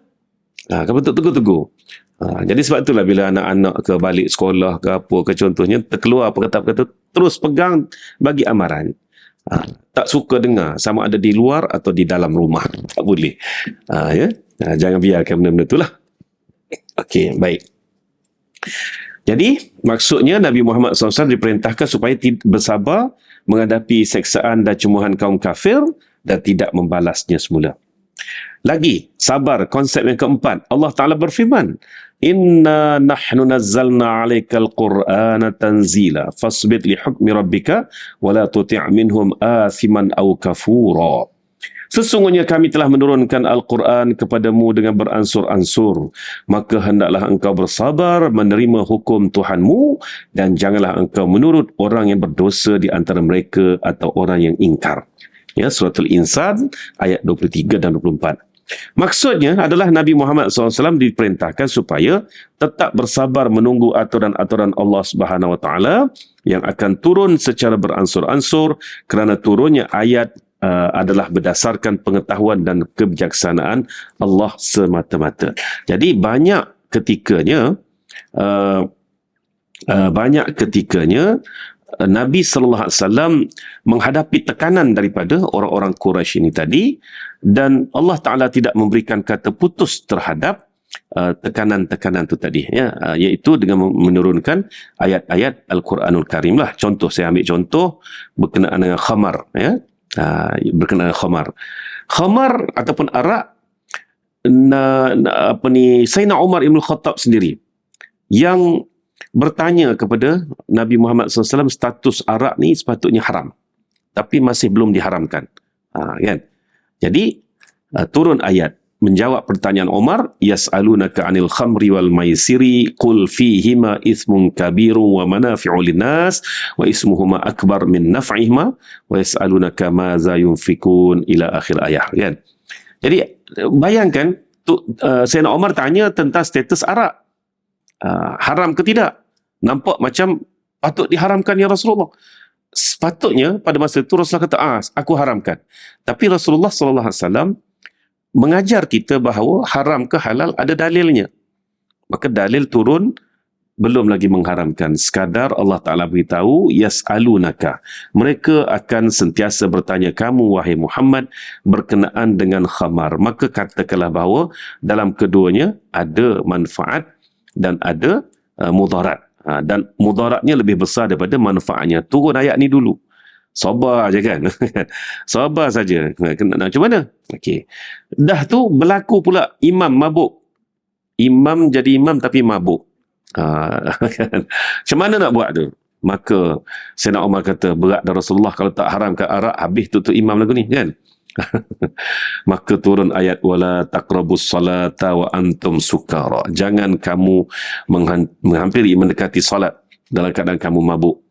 Speaker 1: Kalau patut tegur. Jadi sebab itulah bila anak-anak ke balik sekolah ke apa ke contohnya, terkeluar perkataan-perkataan, terus pegang bagi amaran. Tak suka dengar sama ada di luar atau di dalam rumah. Tak boleh. Ya? Jangan biarkan benda-benda itulah. Okey, baik. Jadi, maksudnya Nabi Muhammad SAW diperintahkan supaya bersabar menghadapi seksaan dan cemoohan kaum kafir dan tidak membalasnya semula. Lagi, sabar, konsep yang keempat. Allah Ta'ala berfirman, Inna nahnu nazzalna alaikal Qur'ana tanzila fasbir li hukmi rabbika wa la tuti' minhum athiman aw kafura. Sesungguhnya kami telah menurunkan Al-Quran kepadamu dengan beransur-ansur. Maka hendaklah engkau bersabar menerima hukum Tuhanmu dan janganlah engkau menurut orang yang berdosa di antara mereka atau orang yang ingkar. Ya, Surah Al-Insan ayat 23 dan 24. Maksudnya adalah Nabi Muhammad SAW diperintahkan supaya tetap bersabar menunggu aturan-aturan Allah Subhanahu Wa Taala yang akan turun secara beransur-ansur kerana turunnya ayat adalah berdasarkan pengetahuan dan kebijaksanaan Allah semata-mata. Jadi banyak ketikanya Nabi sallallahu alaihi wasallam menghadapi tekanan daripada orang-orang Quraisy ini tadi, dan Allah Taala tidak memberikan kata putus terhadap tekanan-tekanan itu tadi, ya, iaitu dengan menurunkan ayat-ayat Al-Quranul Karim lah. Contoh, saya ambil contoh berkenaan dengan khamar, ya. Berkenaan khamar ataupun arak, Sayyidina Umar Ibn Khattab sendiri yang bertanya kepada Nabi Muhammad SAW, status arak ni sepatutnya haram tapi masih belum diharamkan, kan? Jadi turun ayat menjawab pertanyaan Umar, yas'alunaka 'anil khamri wal maisiri qul fihima ithmun kabirun wa manafi'u linnas wa ismuhuma akbar min naf'ihima wa yas'alunaka madza yunfikun ila akhir ayat, kan? Jadi bayangkan Sayyidina Umar tanya tentang status arak, haram ke tidak. Nampak macam patut diharamkan ya Rasulullah. Sepatutnya pada masa itu Rasulullah kata, aku haramkan. Tapi Rasulullah SAW mengajar kita bahawa haram ke halal ada dalilnya. Maka dalil turun, belum lagi mengharamkan. Sekadar Allah Ta'ala beritahu, yas'alunaka. Mereka akan sentiasa bertanya kamu, wahai Muhammad, berkenaan dengan khamar. Maka katakanlah bahawa dalam keduanya ada manfaat dan ada mudarat. Dan mudaratnya lebih besar daripada manfaatnya. Turun ayat ni dulu. Sabar je kan. Sabar saja. Macam mana? Okey. Dah tu berlaku pula imam mabuk. Imam jadi imam tapi mabuk. Kan? Macam mana nak buat tu? Maka Sayyidina Umar kata, berat dah Rasulullah kalau tak haramkan arak, habis tutup imam lagu ni kan. Maka turun ayat wala taqrabus salata wa antum sukara. Jangan kamu menghampiri mendekati salat dalam keadaan kamu mabuk.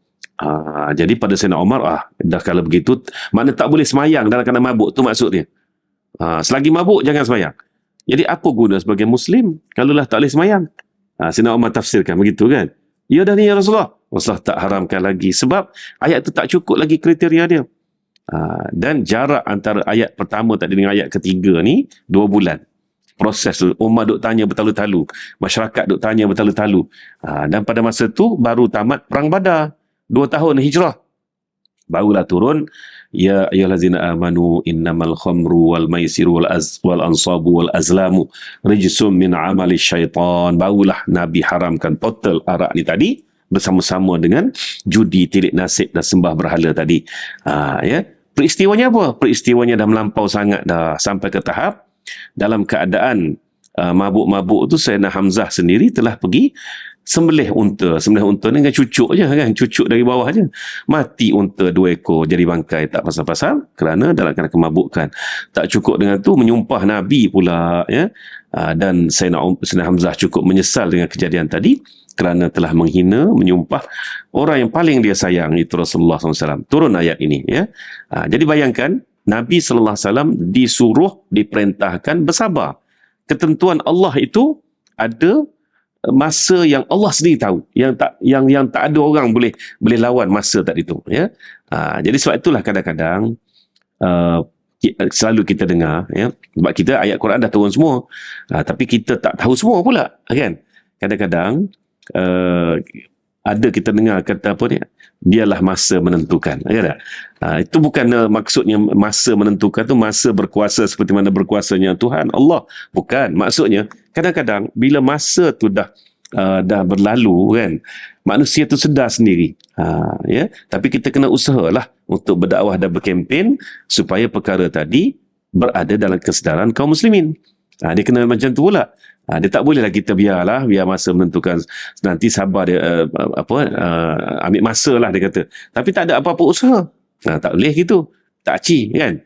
Speaker 1: Jadi pada Sayyidina Umar, dah kalau begitu, makna tak boleh semayang dalam keadaan mabuk, tu maksudnya. Selagi mabuk jangan semayang. Jadi apa guna sebagai Muslim kalau lah tak boleh semayang? Sayyidina Umar tafsirkan begitu kan. Ya dah ni ya Rasulullah. Rasulullah tak haramkan lagi. Sebab ayat tu tak cukup lagi kriteria dia. Dan jarak antara ayat pertama tadi dengan ayat ketiga ni 2 bulan. Proses tu. Umar duk tanya bertalu-talu. Masyarakat duk tanya bertalu-talu. Dan pada masa tu baru tamat Perang Badar. 2 tahun hijrah. Barulah turun. Ya ayyuhallazina amanu innamal khamru wal maisiru wal ansabu wal azlamu rijsum min amali syaitan. Barulah Nabi haramkan total arak ni tadi bersama-sama dengan judi, tilik nasib dan sembah berhala tadi. Ya. Peristiwanya apa? Peristiwanya dah melampau sangat dah. Sampai ke tahap dalam keadaan mabuk-mabuk tu Sayyidina Hamzah sendiri telah pergi sembelih unta ni dengan cucuk je kan, cucuk dari bawah je. Mati unta 2 ekor jadi bangkai tak pasal-pasal kerana dalam keadaan kemabukan. Tak cukup dengan tu, menyumpah Nabi pula ya. Dan Sayyidina Hamzah cukup menyesal dengan kejadian tadi kerana telah menghina, menyumpah orang yang paling dia sayang, itu Rasulullah SAW. Turun ayat ini ya. Jadi bayangkan Nabi SAW disuruh, diperintahkan bersabar. Ketentuan Allah itu ada masa yang Allah sendiri tahu, yang tak ada orang boleh lawan masa tadi tu ya. Jadi sebab itulah kadang-kadang selalu kita dengar ya, sebab kita ayat Quran dah turun semua, tapi kita tak tahu semua pula kan. Kadang-kadang ada kita dengar kata apa ni, biarlah masa menentukan ya tak? Itu bukan maksudnya masa menentukan tu masa berkuasa seperti mana berkuasanya Tuhan Allah, bukan. Maksudnya kadang-kadang bila masa tu dah berlalu kan, manusia tu sedar sendiri ya, tapi kita kena usahalah untuk berdakwah dan berkempen supaya perkara tadi berada dalam kesedaran kaum muslimin. Dia kena macam tu pula. Dia tak bolehlah kita biar masa menentukan, nanti sabar dia ambil masa lah dia kata, tapi tak ada apa-apa usaha. Tak boleh gitu, tak ci kan.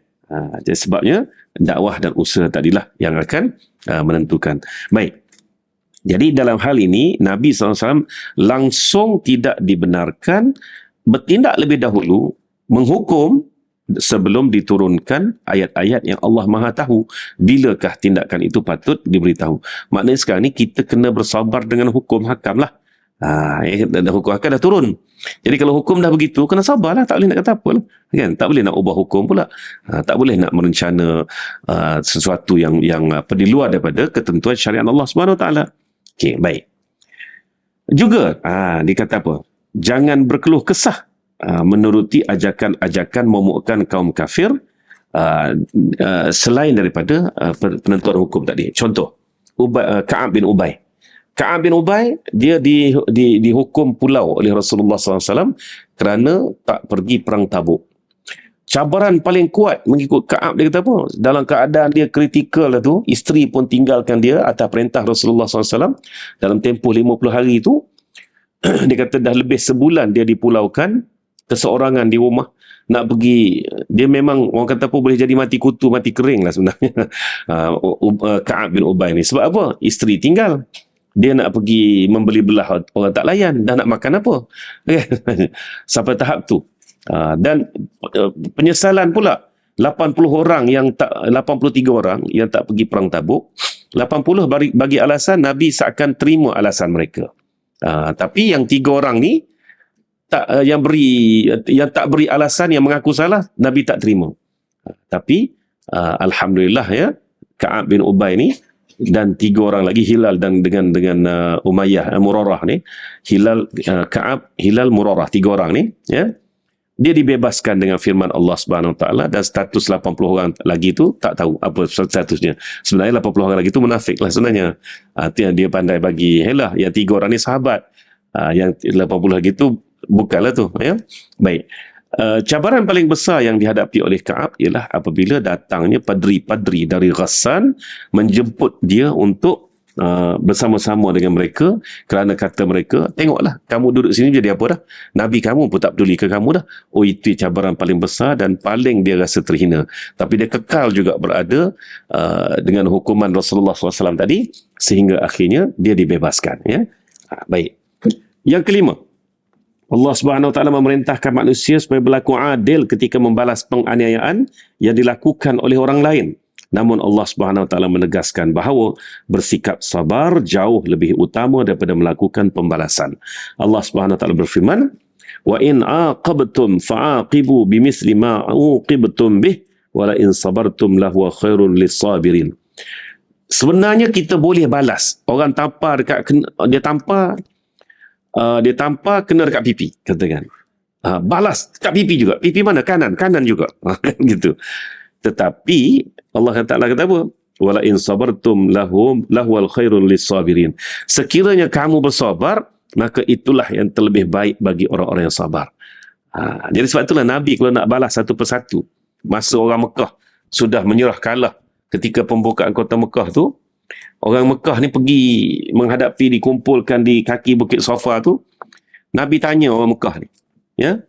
Speaker 1: Jadi sebabnya dakwah dan usaha tadilah yang akan menentukan. Baik, jadi dalam hal ini Nabi SAW langsung tidak dibenarkan bertindak lebih dahulu menghukum sebelum diturunkan ayat-ayat yang Allah Maha tahu bilakah tindakan itu patut diberitahu. Maknanya sekarang ni kita kena bersabar dengan hukum hakam lah. Hukum hakam dah turun. Jadi kalau hukum dah begitu, kena sabarlah, tak boleh nak kata apa lah. Kan? Tak boleh nak ubah hukum pula. Tak boleh nak merencana sesuatu yang di luar daripada ketentuan syariat Allah Subhanahu Wa Taala. Okey, baik. Juga dikata apa? Jangan berkeluh kesah menuruti ajakan-ajakan momokkan kaum kafir selain daripada penentuan hukum tadi. Contoh, Ka'ab bin Ubay. Ka'ab bin Ubay dia dihukum pulau oleh Rasulullah SAW kerana tak pergi perang Tabuk. Cabaran paling kuat mengikut Ka'ab, dia kata apa? Dalam keadaan dia kritikal lah tu, isteri pun tinggalkan dia atas perintah Rasulullah SAW dalam tempoh 50 hari tu. Dia kata dah lebih sebulan dia dipulaukan, keseorangan di rumah, nak pergi, dia memang orang kata apa, boleh jadi mati kutu, mati kering lah sebenarnya. Ka'ab bin Ubay ni. Sebab apa? Isteri tinggal. Dia nak pergi membeli belah, orang tak layan, dah nak makan apa? Sampai tahap tu. Dan penyesalan pula, 83 orang yang tak pergi perang Tabuk. 80 bagi alasan Nabi seakan terima alasan mereka. Tapi yang 3 orang ni yang tak beri alasan, yang mengaku salah, Nabi tak terima. Tapi alhamdulillah ya, Ka'ab bin Ubay ni dan 3 orang lagi, Hilal dan dengan Umayyah Murarah ni, Ka'ab, Hilal, Murarah, 3 orang ni ya, dia dibebaskan dengan firman Allah Subhanahu Wa Taala. Dan status 80 orang lagi tu tak tahu apa statusnya. Sebenarnya 80 orang lagi tu munafik lah sebenarnya. Itu yang dia pandai bagi. Helah, yang 3 orang ni sahabat. Yang 80 lagi tu bukanlah tu, ya. Baik. Cabaran paling besar yang dihadapi oleh Ka'ab ialah apabila datangnya padri-padri dari Ghassan menjemput dia untuk bersama-sama dengan mereka, kerana kata mereka, tengoklah kamu duduk sini jadi apa dah, Nabi kamu pun tak peduli ke kamu dah. Itu cabaran paling besar dan paling dia rasa terhina, tapi dia kekal juga berada dengan hukuman Rasulullah SAW tadi sehingga akhirnya dia dibebaskan, ya. Baik. Yang kelima, Allah Subhanahu Wa Taala memerintahkan manusia supaya berlaku adil ketika membalas penganiayaan yang dilakukan oleh orang lain. Namun Allah Subhanahu Wa Taala menegaskan bahawa bersikap sabar jauh lebih utama daripada melakukan pembalasan. Allah Subhanahu Wa Taala berfirman, "Wa in aqabtum fa'aqibu bimithli ma uqibtum bih wa la in sabartum lahu khairul lis-sabirin." Sebenarnya kita boleh balas. Orang tampar dekat dia tampar kena dekat pipi, katakan. Balas dekat pipi juga. Pipi mana? Kanan juga. Gitu. Tetapi Allah Taala kata apa? Wala in sabartum lahwal khairul lis-sabirin. Sekiranya kamu bersabar, maka itulah yang terlebih baik bagi orang-orang yang sabar. Jadi sebab itulah Nabi kalau nak balas satu persatu, masa orang Mekah sudah menyerah kalah ketika pembukaan kota Mekah tu, orang Mekah ni pergi menghadapi, dikumpulkan di kaki Bukit Safa tu, Nabi tanya orang Mekah ni, ya,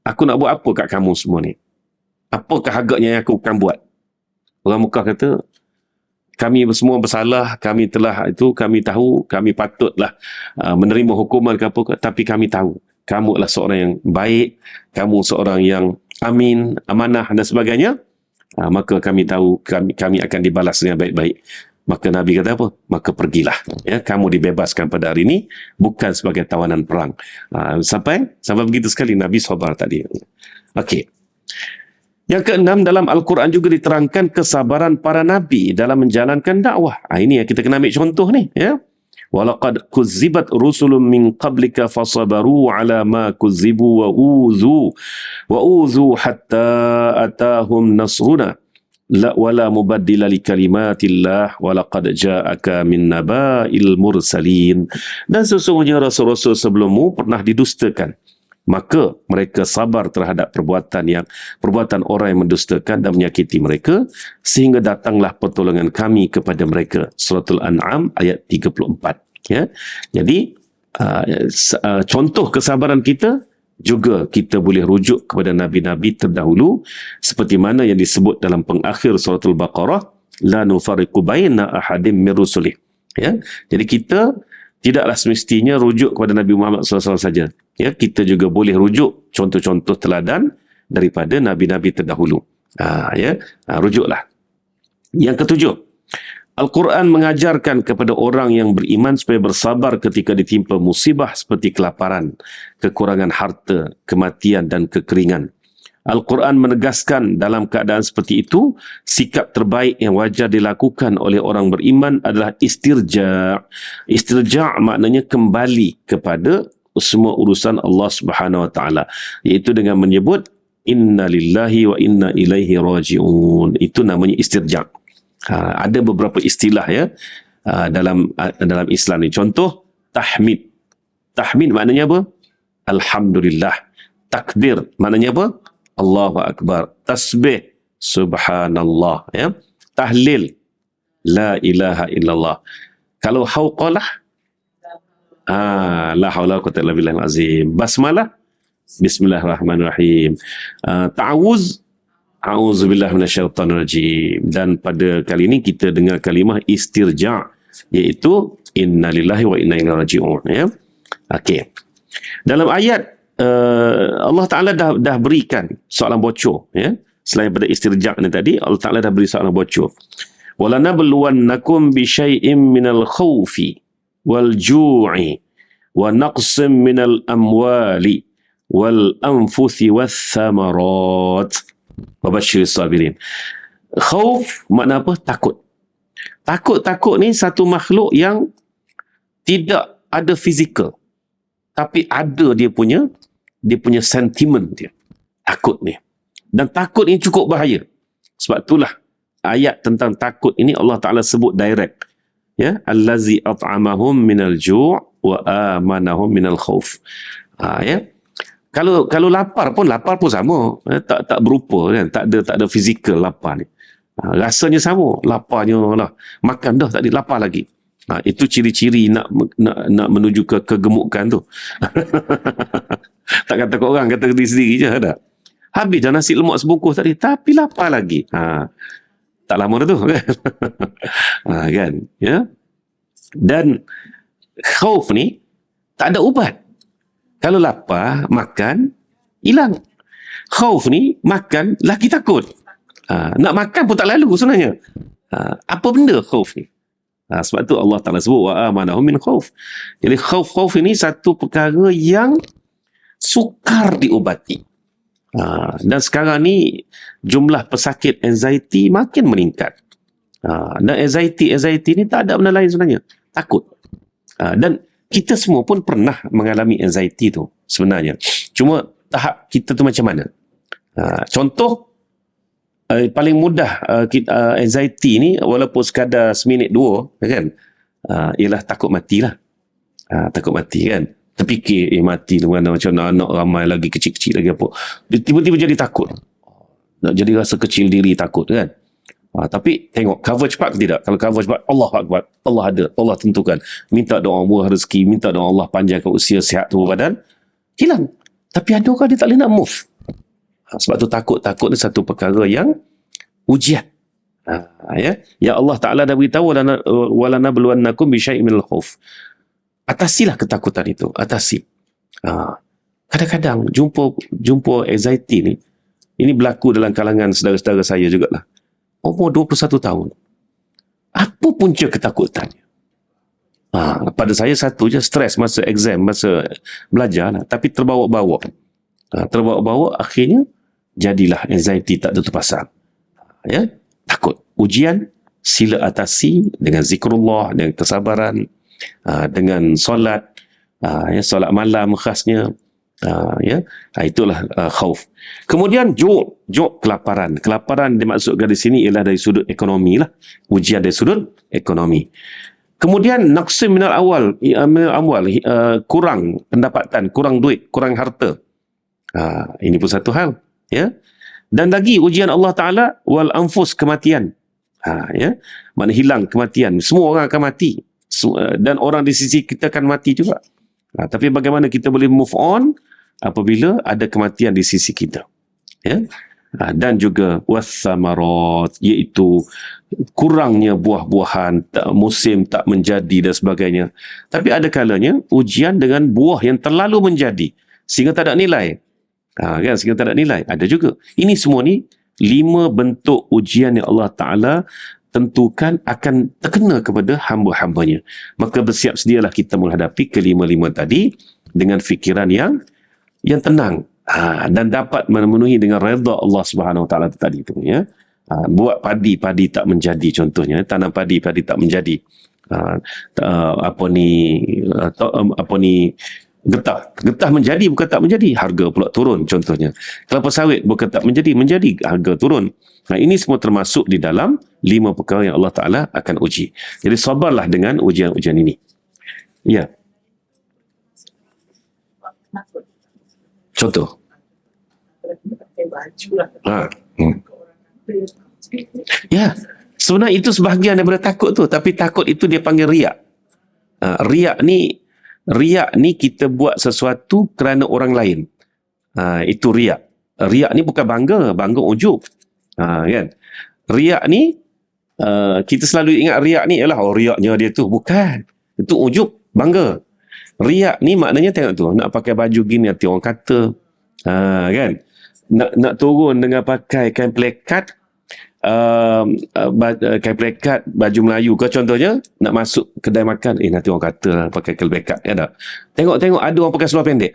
Speaker 1: aku nak buat apa kat kamu semua ni? Apakah agaknya yang aku akan buat? Orang Mekah kata, kami semua bersalah, kami tahu, kami patutlah menerima hukuman ke apa, tapi kami tahu, kamu adalah seorang yang baik, kamu seorang yang amin, amanah dan sebagainya, maka kami tahu, kami akan dibalas dengan baik-baik. Maka Nabi kata apa? Maka pergilah. Ya, kamu dibebaskan pada hari ini, bukan sebagai tawanan perang. Sampai begitu sekali Nabi sabar tadi. Okey. Yang keenam, dalam Al-Quran juga diterangkan kesabaran para Nabi dalam menjalankan dakwah. Ini yang kita kena ambil contoh ni. Ya. وَلَقَدْ كُذِّبَتْ رُسُلٌ مِّن قَبْلِكَ فَصَبَرُوا عَلَى مَا كُذِّبُوا وَأُوذُوا حَتَّى أَتَاهُمْ نَصْرُنَا وَلَا مُبَدِّلَ لِكَلِمَاتِ اللَّهِ وَلَقَدْ جَاءَكَ مِنْ نَبَائِ الْمُرْسَلِينَ. Dan sesungguhnya rasul-rasul sebelummu pernah didustakan, maka mereka sabar terhadap perbuatan orang yang mendustakan dan menyakiti mereka, sehingga datanglah pertolongan kami kepada mereka. Suratul An'am ayat 34. Ya. Jadi contoh kesabaran kita juga kita boleh rujuk kepada nabi-nabi terdahulu, seperti mana yang disebut dalam pengakhir suratul Baqarah, la nufarriqu baina ahadim min rusulih. Ya. Jadi kita tidaklah semestinya rujuk kepada Nabi Muhammad SAW saja. Ya, kita juga boleh rujuk contoh-contoh teladan daripada nabi-nabi terdahulu. Rujuklah. Yang ketujuh, Al-Quran mengajarkan kepada orang yang beriman supaya bersabar ketika ditimpa musibah seperti kelaparan, kekurangan harta, kematian dan kekeringan. Al-Quran menegaskan dalam keadaan seperti itu, sikap terbaik yang wajar dilakukan oleh orang beriman adalah istirja'. Istirja' maknanya kembali kepada semua urusan Allah Subhanahu Wa Taala, iaitu dengan menyebut inna lillahi wa inna ilaihi raji'un. Itu namanya istirja'. Ada beberapa istilah, ya, dalam Islam ni. Contoh, tahmid. Tahmid maknanya apa? Alhamdulillah. Takbir maknanya apa? Allahu Akbar. Tasbih, subhanallah. Ya. Tahlil, la ilaha illallah. Kalau hauqalah, la haula wa quwwata illa billahil azim. Basmalah, bismillahirrahmanirrahim. Ta'awuz, a'udzubillahi minasyaitanir rajim. Dan pada kali ini kita dengar kalimah istirja', iaitu innalillahi wa inna ilaihi raji'un. Ya. Okey. Dalam ayat Allah Ta'ala dah berikan soalan bocor, ya. Selain pada istirja' ni tadi, Allah Ta'ala dah beri soalan bocor. وَلَنَبْلُوَنَّكُمْ بِشَيْءٍ مِّنَ الْخَوْفِ وَالْجُوعِ وَنَقْصٍ مِّنَ الْأَمْوَالِ وَالْأَنْفُسِ وَالثَّمَرَاتِ وَبَشِّرِ الصَّابِرِينَ. Khauf makna apa? Takut. Takut ni satu makhluk yang tidak ada fizikal, tapi ada dia punya sentimen dia. Takut ni. Dan takut ni cukup bahaya. Sebab itulah ayat tentang takut ini Allah Ta'ala sebut direct. Ya, allazi at'amahum minal ju' wa amanahum minal khauf. Ya. Kalau lapar pun sama. Tak berupa kan, tak ada fizikal lapar ni. Rasanya sama, laparnya lah. Makan dah tak ada lapar lagi. Itu ciri-ciri nak menuju ke kegemukan tu. Tak kata kau orang, kata diri sendiri je ada. Habis dah nasi lemak sebungkus tadi, tapi lapar lagi. Tak lama dah tu kan. Kan, ya. Dan khauf ni tak ada ubat. Kalau lapar, makan, hilang. Khauf ni, makan, laki takut. Nak makan pun tak lalu sebenarnya. Apa benda khauf ni? Sebab tu Allah Ta'ala sebut, wa amanahum min khauf. Jadi khauf ini satu perkara yang sukar diubati. Dan sekarang ni, jumlah pesakit anxiety makin meningkat. Dan anxiety ni tak ada benda lain sebenarnya. Takut. Dan kita semua pun pernah mengalami anxiety tu sebenarnya. Cuma tahap kita tu macam mana? Contoh paling mudah anxiety ni walaupun sekadar seminit dua kan, ialah takut matilah. Takut mati kan. Terfikir mati tu mana, macam anak ramai lagi, kecil-kecil lagi apa. Tiba-tiba jadi takut. Nak jadi rasa kecil diri, takut kan. Tapi tengok cover cepat ke tidak. Kalau cover cepat, Allah Akbar, Allah ada, Allah tentukan. Minta doa buah rezeki, minta doa Allah panjangkan usia, sihat tubuh badan, hilang. Tapi ada orang dia tak boleh nak move. Sebab tu takut ni satu perkara yang ujian. Ya Allah Ta'ala dah beritahu, walanabluwannakum bisyai'in minal khauf. Atasilah ketakutan itu, atasi. Kadang-kadang jumpa anxiety ni, ini berlaku dalam kalangan saudara-saudara saya jugalah. Umur 21 tahun. Apa punca ketakutannya? Pada saya satu je, stres masa exam, masa belajar lah. Tapi terbawa-bawa. Terbawa-bawa, akhirnya jadilah anxiety tak terpasang. Ya? Takut. Ujian, sila atasi dengan zikrullah, dengan kesabaran, dengan solat, solat malam khasnya. Itulah khauf. Kemudian kelaparan. Kelaparan dimaksudkan di sini ialah dari sudut ekonomi lah. Ujian dari sudut ekonomi. Kemudian naqsim minal amwal, kurang pendapatan, kurang duit, kurang harta. Ini pun satu hal, ya. Dan lagi ujian Allah Taala wal anfus, kematian. Ya. Mana hilang kematian. Semua orang akan mati. Dan orang di sisi kita akan mati juga. Tapi bagaimana kita boleh move on apabila ada kematian di sisi kita, ya. Dan juga wassamarat, iaitu kurangnya buah-buahan, musim tak menjadi dan sebagainya. Tapi ada kalanya ujian dengan buah yang terlalu menjadi sehingga tak ada nilai, kan, sehingga tak ada nilai, ada juga. Ini semua ni 5 bentuk ujian yang Allah Ta'ala tentukan akan terkena kepada hamba-hambanya. Maka bersiap sedialah kita menghadapi kelima-lima tadi dengan fikiran yang tenang, dan dapat memenuhi dengan redha Allah Subhanahu Wa Taala tadi itu, ya. Buat padi tak menjadi, contohnya tanam padi tak menjadi, getah menjadi bukan tak menjadi, harga pula turun, contohnya kelapa sawit bukan tak menjadi, harga turun. Ini semua termasuk di dalam 5 perkara yang Allah Ta'ala akan uji. Jadi sabarlah dengan ujian-ujian ini, ya. Contoh. Ya, sebenarnya itu sebahagian daripada takut tu, tapi takut itu dia panggil riak. Riak ni kita buat sesuatu kerana orang lain. Itu riak. Riak ni bukan bangga ujub. Kan? Riak ni kita selalu ingat riak ni ialah riaknya dia tu, bukan. Itu ujub, bangga. Riak ni maknanya tengok tu, nak pakai baju gini nanti orang kata, kan, nak turun dengan pakai kain plekat, kain plekat baju Melayu ke contohnya, nak masuk kedai makan, nanti orang kata pakai kain plekat, ya tak? Tengok ada orang pakai seluar pendek,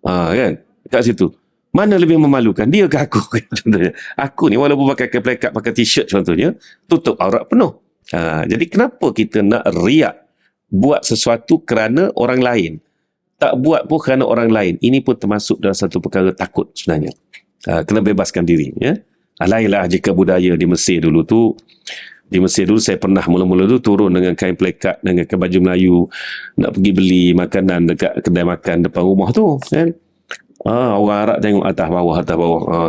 Speaker 1: kan, kat situ. Mana lebih memalukan, dia ke aku? Contohnya, aku ni walaupun pakai kain plekat, pakai t-shirt contohnya, tutup aurat penuh. Jadi kenapa kita nak riak? Buat sesuatu kerana orang lain, tak buat pun kerana orang lain. Ini pun termasuk dalam satu perkara takut sebenarnya. Kena bebaskan diri, ya. Lainlah jika budaya di Mesir dulu tu, Di Mesir dulu saya pernah mula-mula tu turun dengan kain plekat, dengan kain baju Melayu, nak pergi beli makanan dekat kedai makan depan rumah tu kan. Orang Arab tengok atas bawah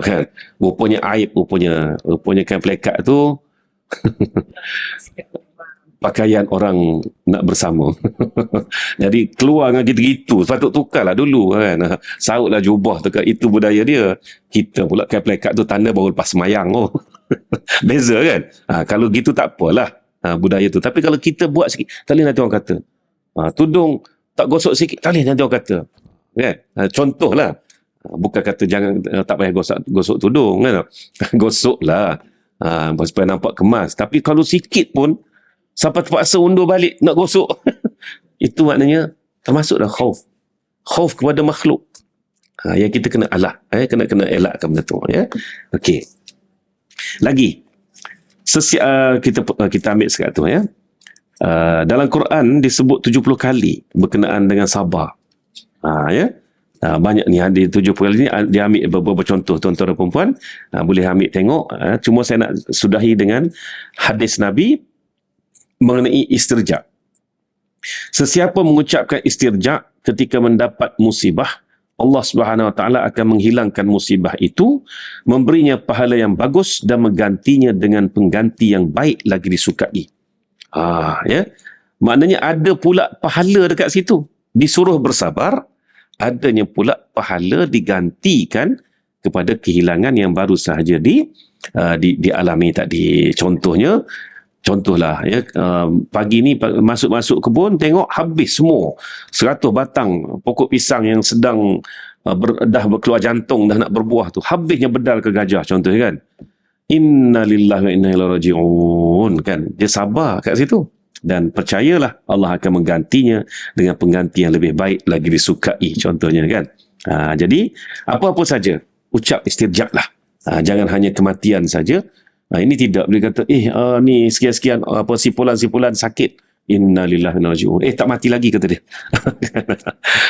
Speaker 1: kan. Rupanya aib, rupanya kain plekat tu pakaian orang nak bersama. Jadi keluar dengan gitu-gitu. Sepatut tukarlah dulu kan. Sautlah jubah tu, itu budaya dia. Kita pula kain plekat tu tanda baru lepas semayang. Beza kan. Kalau gitu tak apalah budaya tu. Tapi kalau kita buat sikit, tak boleh nanti orang kata. Tudung tak gosok sikit, tak boleh nanti orang kata. Kan? Contohlah. Bukan kata jangan, tak payah gosok tudung kan. Gosoklah. Supaya nampak kemas. Tapi kalau sikit pun sampai terpaksa undur balik nak gosok, itu maknanya termasuklah khauf. Khauf kepada makhluk. Yang kita kena kena elakkan benda tu ya. Okey. Lagi kita ambil sekat tu ya. Dalam Quran disebut 70 kali berkenaan dengan sabar. Ya. Banyak ni di 70 kali ni dia ambil beberapa contoh tuan-tuan dan puan-puan. Boleh ambil tengok. Cuma saya nak sudahi dengan hadis Nabi mengenai istirja. Sesiapa mengucapkan istirja ketika mendapat musibah, Allah Subhanahu Wa Taala akan menghilangkan musibah itu, memberinya pahala yang bagus dan menggantinya dengan pengganti yang baik lagi disukai. Ya. Maknanya ada pula pahala dekat situ. Disuruh bersabar, adanya pula pahala digantikan kepada kehilangan yang baru sahaja dialami tadi. Contohlah ya, pagi ni masuk kebun, tengok habis semua 100 batang pokok pisang yang sedang dah berkeluar jantung, dah nak berbuah tu, habisnya bedal ke gajah contohnya kan. Inna lillahi wa inna ilaihi raji'un kan. Dia sabar kat situ dan percayalah Allah akan menggantinya dengan pengganti yang lebih baik lagi disukai contohnya kan. Jadi apa-apa saja ucap istirja lah. Jangan hanya kematian saja. Ini tidak boleh kata ni sekian-sekian sipulan sakit, inna lillahi wa inna ilaihi raji'un, tak mati lagi kata dia.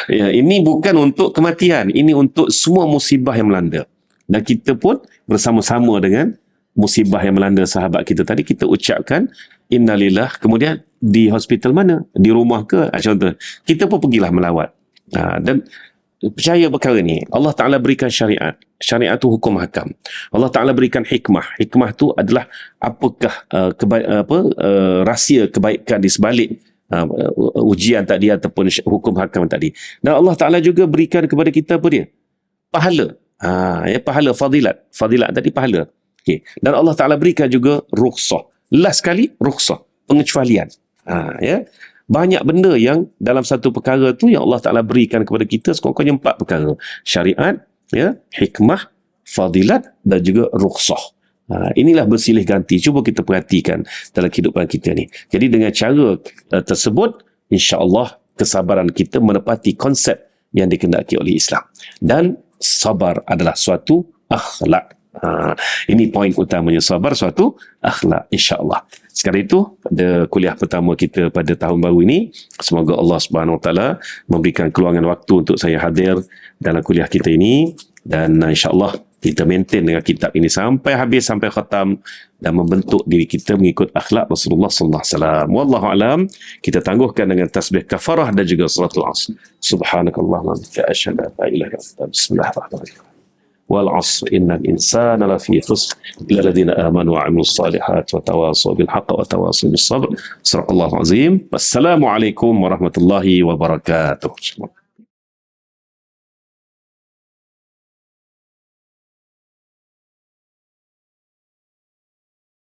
Speaker 1: Ya, ini bukan untuk kematian, ini untuk semua musibah yang melanda. Dan kita pun bersama-sama dengan musibah yang melanda sahabat kita tadi, kita ucapkan innalillah, kemudian di hospital mana, di rumah ke, contoh kita pun pergilah melawat. Dan percaya perkara ni, Allah Ta'ala berikan syariat. Syariat tu hukum hakam. Allah Ta'ala berikan hikmah. Hikmah tu adalah apakah rahsia kebaikan di sebalik ujian tadi ataupun hukum hakam tadi. Dan Allah Ta'ala juga berikan kepada kita apa dia? Pahala. Pahala, fadilat. Fadilat tadi pahala. Okay. Dan Allah Ta'ala berikan juga rukhsah. Last sekali, rukhsah. Pengecualian. Ya. Banyak benda yang dalam satu perkara tu yang Allah Ta'ala berikan kepada kita, sekurang-kurangnya 4 perkara. Syariat, ya, hikmah, fadilat dan juga rukhsah. Inilah bersilih ganti. Cuba kita perhatikan dalam kehidupan kita ni. Jadi dengan cara tersebut, insya-Allah kesabaran kita menepati konsep yang dikehendaki oleh Islam. Dan sabar adalah suatu akhlak. Ini poin utamanya, sabar suatu akhlak, insya-Allah. Sekarang itu pada kuliah pertama kita pada tahun baru ini, semoga Allah Subhanahu Wa Taala memberikan keluangan waktu untuk saya hadir dalam kuliah kita ini, dan insya-Allah kita maintain dengan kitab ini sampai habis, sampai khatam, dan membentuk diri kita mengikut akhlak Rasulullah sallallahu alaihi wasallam. Wallahu alam. Kita tangguhkan dengan tasbih kafarah dan juga salatul asr. Subhanakallahumma wa bihamdika asyhadu an la ilaha illa anta, bismillahirrahmanirrahim. والعصر إن الإنسان لفي خسر إلا الذين آمنوا وعملوا الصالحات وتواصوا بالحق وتواصوا بالصبر. صدق الله العظيم. والسلام عليكم ورحمة الله وبركاته.